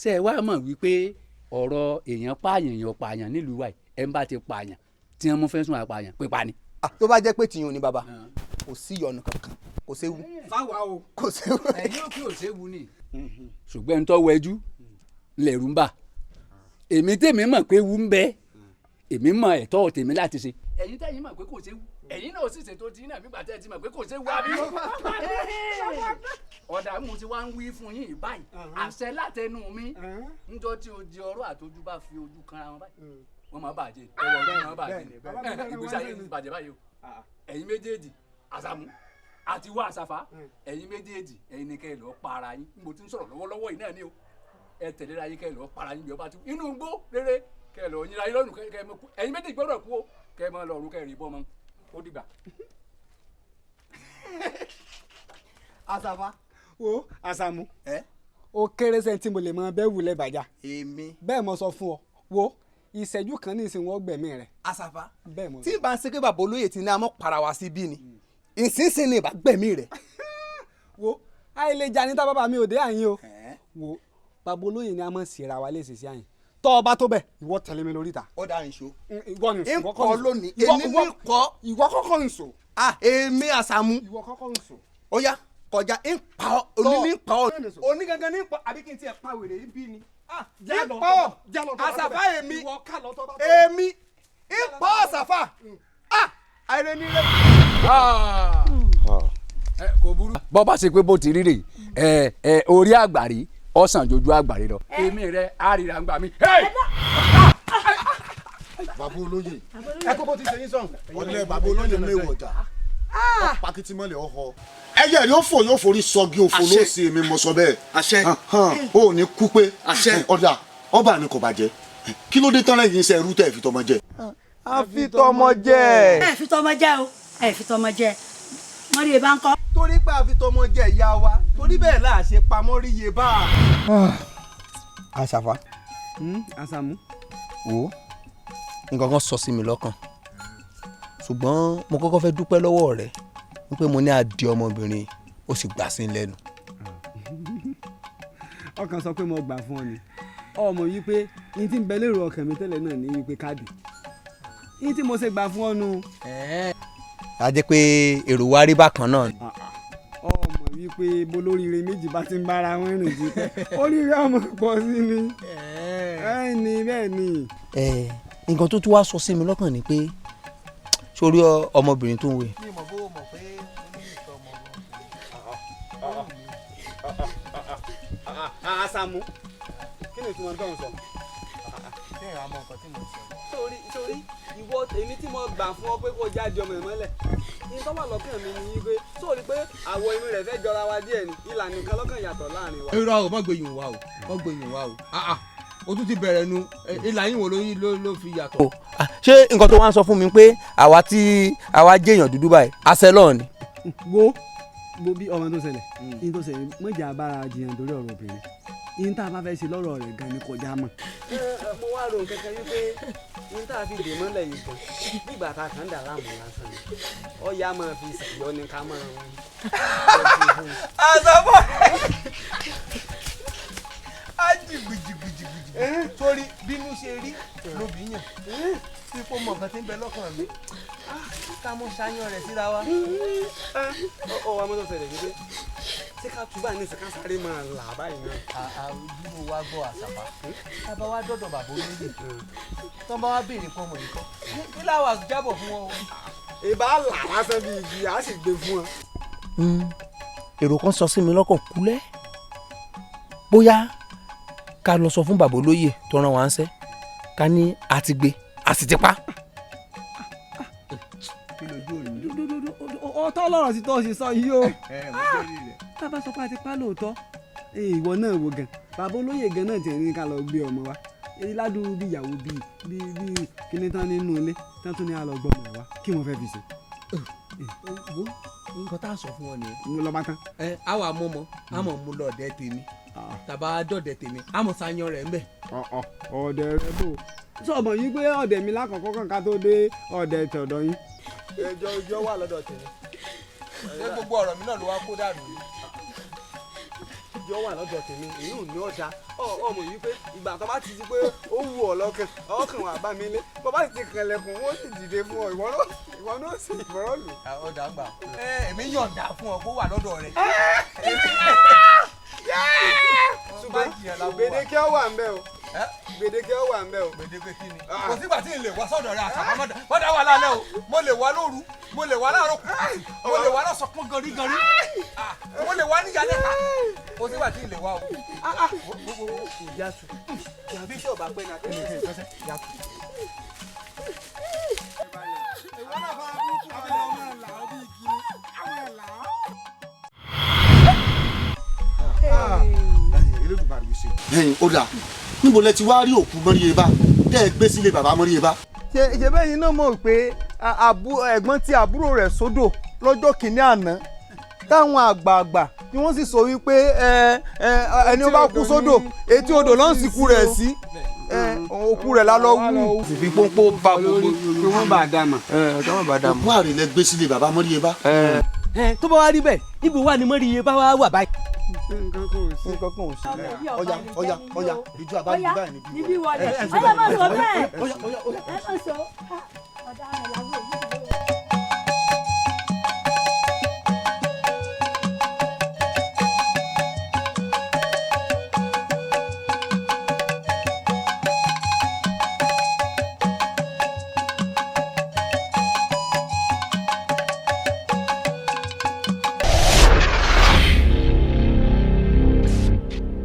ṣé ẹ wá mọ̀ wípé ọ̀rọ̀ èèyàn pààyàn nílùú wa ẹ̀ ń bá ti pààyàn tí wọ́n mú fẹ́ sùn àpààyàn pípa ni. tó bá jẹ́ pé tìyàn ò ní bàbá kò sí ìyọnu kankan kò séwu. fáwa o kò séwu. ẹ̀yin ò kí ò séwu ni. ṣùgbọ́n tó wẹjú lẹ̀rú ń bà èmi tèmi mọ̀ pé ewu ń bẹ èmi mọ ẹ̀tọ́ tèmi láti ṣe. ẹ̀yin tẹ̀yin mọ̀ pé kò séwu ẹ̀yin náà sì ṣètò tí náà nígbà tẹ́ ẹ ti mọ̀ pé kò séwu àbí. ọ̀dà mo ti wá ń wí fún yín báyìí àṣẹ látẹnu mi níjọ́ tí o di ọ̀rọ̀ àtọ́jú bá fi ojú kanra wọn báyìí wọ́n máa bàjẹ́ ọwọ́ ọdún máa bàjẹ́ ìgbésí ayé ti bàjẹ́ báyìí o ẹ̀yin méjèèjì àṣàmú àti wá àṣàfà ẹ̀yin méjèèjì ẹ̀yin ni kẹ́ ẹ lọ́ọ́ para yín mo ti ń sọ̀rọ̀ lọ́wọ́lọ́wọ́ yìí náà ni o ẹ tẹ̀lé ra yín kẹ́ ẹ lọ́ọ́ para yín bí ọba tí inú gbó rere kẹ́ ẹ lọ́ọ́ yín ra yín lọ́rùn kẹ́ ẹ mọ kú ẹ̀yin méjèèjì gbọ́dọ̀ kú o kẹ́ ẹ mọ lọ́rùn kẹ́ ẹ rí bọ́ mọ́ ó dìgbà. àṣàfà wo àṣàmú ó kéré sẹ́ni tí mo lè mọ bẹ́ẹ̀ wulẹ̀ bàjá bẹ́ẹ̀ mo sọ fún ọ wo ìṣẹ́jú kan ní ìsìn wọn gbẹ̀mí rẹ̀. àṣàfà bẹ́ẹ̀ mo. tí n bá ń ṣe pé bàbá olóyè ti ní amọ́ para wa sí bí ni ìsinsìn ni ìbá gbẹ̀mí rẹ̀. wo àìlèjà ní tá bàbá mi ò dé àyín o wo bàbá olóyè ni a máa ń ṣèrà wa léṣe sí àyín tọ́ ọba tó bẹ̀ ìwọ tẹ̀lé mi lórí ta. ó dá ìṣó. ìwọ ni ìṣó kọ́ lónìí èmi ní kọ́. ìwọ kọ́kọ́ ń sọ. èmi àṣàmú. ìwọ kọ́kọ́ ń sọ. ó yá kọjá ń pa ọ́ òní ní pa ọ́. òní gangan ní pa àbí kí n tiẹ̀ pa wèrè yìí bí ni. ìpọ́ àṣàfà èmi ìpọ́ àṣàfà àìrè ní ilé. kò burú. bọ́ bá ṣe pé bó ti rí rè orí àgbàrí ọ̀sán jojú àgbàrí lọ. èmi rẹ àríra ń gbà mí. bàbá olóyè ẹ kó bó ti ṣe yín sọ̀hún. ọ̀lẹ́ bàbá olóyè mẹ́wọ̀ ọjà pàkìtì mọ́lẹ̀ ọ̀họ́ ẹyẹ yóò fò yóò forí sọgi òfò ló sì mi mọ sọ bẹ́ẹ̀. àṣẹ ó ní kú pé àṣẹ ọ̀dà ọba ni kò bàjẹ́ kí ló dé tán lẹ́yìn iṣẹ́ irú tẹ̀ fi tọmọ jẹ. a fi tọmọ jẹ. ẹ fi tọmọ jẹ o ẹ fi tọmọ jẹ mọ́rí ẹ bá ń kọ́. torí pé a fi tọmọ jẹ ìyá wa torí bẹ́ẹ̀ là á ṣe pamọ́ rí iye bá a. àṣàfà àṣàmú. wo nǹkan kan sọ sí mi lọ́kàn ṣùgbọ́n mo kọ́kọ́ fẹ́ dúpẹ́ lọ́wọ́ rẹ wípé mo ní àdì ọmọbìnrin ó sì gbà sí lẹ́nu. ọkàn sọ pé mo gbà fún ọ ni ọmọ yìí pé yín tí ń bẹ lérò ọkàn mi tẹ́lẹ̀ náà ní wípé káàdì yín tí mo ṣe gbà fún ọ nu. a jẹ́ pé èrò wa rí bákan náà. ọmọ yìí pé bolóríire méjì bá ti ń bára wọn rìn jí pé oríire ọmọ pọ̀ sí ni bẹ́ẹ̀ ni. nǹkan tó tún wá sọ sí mi lọ́kàn ni pé sórí ọmọbìnrin tó ń wé. àṣàmú kí ni ìtumọ̀ tó ń sọ. kí ni àwọn nǹkan tí mo sọ. sórí ìwọ èmi tí mo gbà fún ọ pé kó jáde ọmọ ìmọ́lẹ̀ ní tó wà lọ́kàn mi ni pé sórí pé àwọ̀ inú rẹ̀ fẹ́ jọra wa díẹ̀ ni ìlànà nǹkan lọ́kàn yàtọ̀ láàrin wa. irọ́ o má gbẹ̀yìn wa o má gbẹ̀yìn wa o o tún ti bẹ̀rẹ̀ nu ìlànà wo ló fi yàtọ̀. ṣé nǹkan tó wá ń sọ fún mi pé àwa jẹ́yàn dúdú báyìí àṣẹ lọ́ọ̀ ni. wo bí ọmọ tó ṣẹlẹ̀ yín tó ṣẹlẹ̀ mọ̀jà bára jiyàn torí ọ̀rọ̀ obìnrin yín tá a bá fẹ́ ṣe lọ́rọ̀ rẹ̀ gan ni kọjá mọ̀. mo wá ro nǹkan kan yín pé yín tá a fi dè mọ́lẹ̀ yìí gan nígbà tá a kàn ń dà láàmú lásán ni ọ̀ya máa fi ṣàyọ ni ká máa wí. àṣàbọ̀ á jìgbìjìgbìjìgbìjì torí bínú ṣe rí lóbi yàn tí kò mọ nǹkan tí ń bẹ lọ́kàn mi ká mọ ṣáyàn rẹ̀ síra wa. ọwọ́ amọ́tò ṣẹlẹ̀ wípé ṣé ká túbà ní ìsìnká sáré máa là báyìí náà. àbúrò wa gbọ́ àṣàpá tábà wá dọ̀dọ̀ bàbá olóyè tán bá wá béèrè fún ọmọ yìí kọ́ kí láwa jábọ̀ fún wọn. ìbá là lásán bíi igi á sì gbé fún wọn. èrò kan sọ sí mi lọ́kàn kúlẹ̀ bóyá ká lọ sọ fún bàbá olóyè tó rán wa ń sẹ́ ká ní a ti gbé a sì ti pa. ọ̀tọ̀ lọ́rọ̀ sí tó ṣe sọ yìí o tá a bá sọ pé a ti pa lóòótọ́ ìwọ náà wò gan bàbá olóyè gan náà tiẹ̀ ní ká lọ gbé ọmọ wa èyí ládùúgbò bí ìyàwó bíi kíní tán nínú ilé tán tún ní a lọ gbọ́ ọmọ wa kí wọ́n fẹ́ fi ṣe. wo nǹkan tá a sọ fún ọ nìyẹn. mo lọ bá tán. àwa mọ̀mọ́ àmọ̀ mú lọ́ọ̀dẹ tèmi tàbá dọ̀dẹ tèmi àmọ̀ sáyàn rẹ̀ ń bẹ̀. ọ̀dẹ rẹ bò sọ̀bọ̀ yín pé ọ̀dẹ mi lákọ̀ọ́kọ́ kan ká tó dé ọ̀dẹ tọ̀dọ̀ yín. ẹjọ́ wà lọ́dọ̀ tèmi. ṣé gbogbo ọ̀rọ̀ mi náà ló wá kó dànù yìí. oúnjẹ wà lọ́dọ̀ tèmi èyí ò ní ọ̀dà ọmọ yìí pé ìgbà tó bá ti di pé ó wù ọ́ lọ́kàn ọkàn wà bá mi lé bàbá ti kànlẹ̀kùn wọ́n sì dìde fún ọ ìwọ náà sì ìfọ̀rọ̀ lù. ọ̀dà gbà èmi yọ̀ǹda fún ọ kó wà lọ́dọ̀ rẹ. ṣùgbọ́n gbèdéke wà ń bẹ o gbèdéke wà ń bẹ o. gbèdéke kí ni kò sígbà tí n lè wá sọ́dọ̀ rẹ àtàwọn mọ́dà wà lálẹ́ o mo lè wá lóru mo lè wá láàárọ̀ mo lè wá lọ́sọ̀kún gọ̀rígọ̀rí mo lè wá níyàlẹ́ka kò sígbà tí n lè wá o. ìyàtú bíṣọ̀bù apẹ́ náà tẹ́lẹ̀ ìyàtú. ìwọ náà fara burúkú àwọn ọmọ ẹ̀là ọdún igi àwọn ẹ̀là. ó dà níbo lẹ ti wá rí òkú Mọ́ríyebá tẹ́ ẹ gbé sílé bàbá Mọ́ríyebá. ṣe bẹ́ẹ̀ yín náà mọ̀ pé ẹ̀gbọ́n tí àbúrò rẹ̀ sódò lọ́jọ́ kìíní àná táwọn àgbààgbà tí wọ́n sì sọ wípé ẹni ó bá kú sódò etí odò ló ń sìnkú rẹ̀ sí òkú rẹ̀ lálọ́ wú. sì fi pọ́npọ́ bá gbogbo kí wọ́n bá dà mà. òkú àrè lẹ gbé sílé bàbá Mọ́ríyebá. tó bá wá rí bẹ́ẹ̀ ibo wà ní Mọ́ríyebá wà báyìí. nǹkan kan ò sí. ọya ìjọ àbájú báyìí níbí wọlé ọyá máa sọ bẹ́ẹ̀ ẹ máa sọ.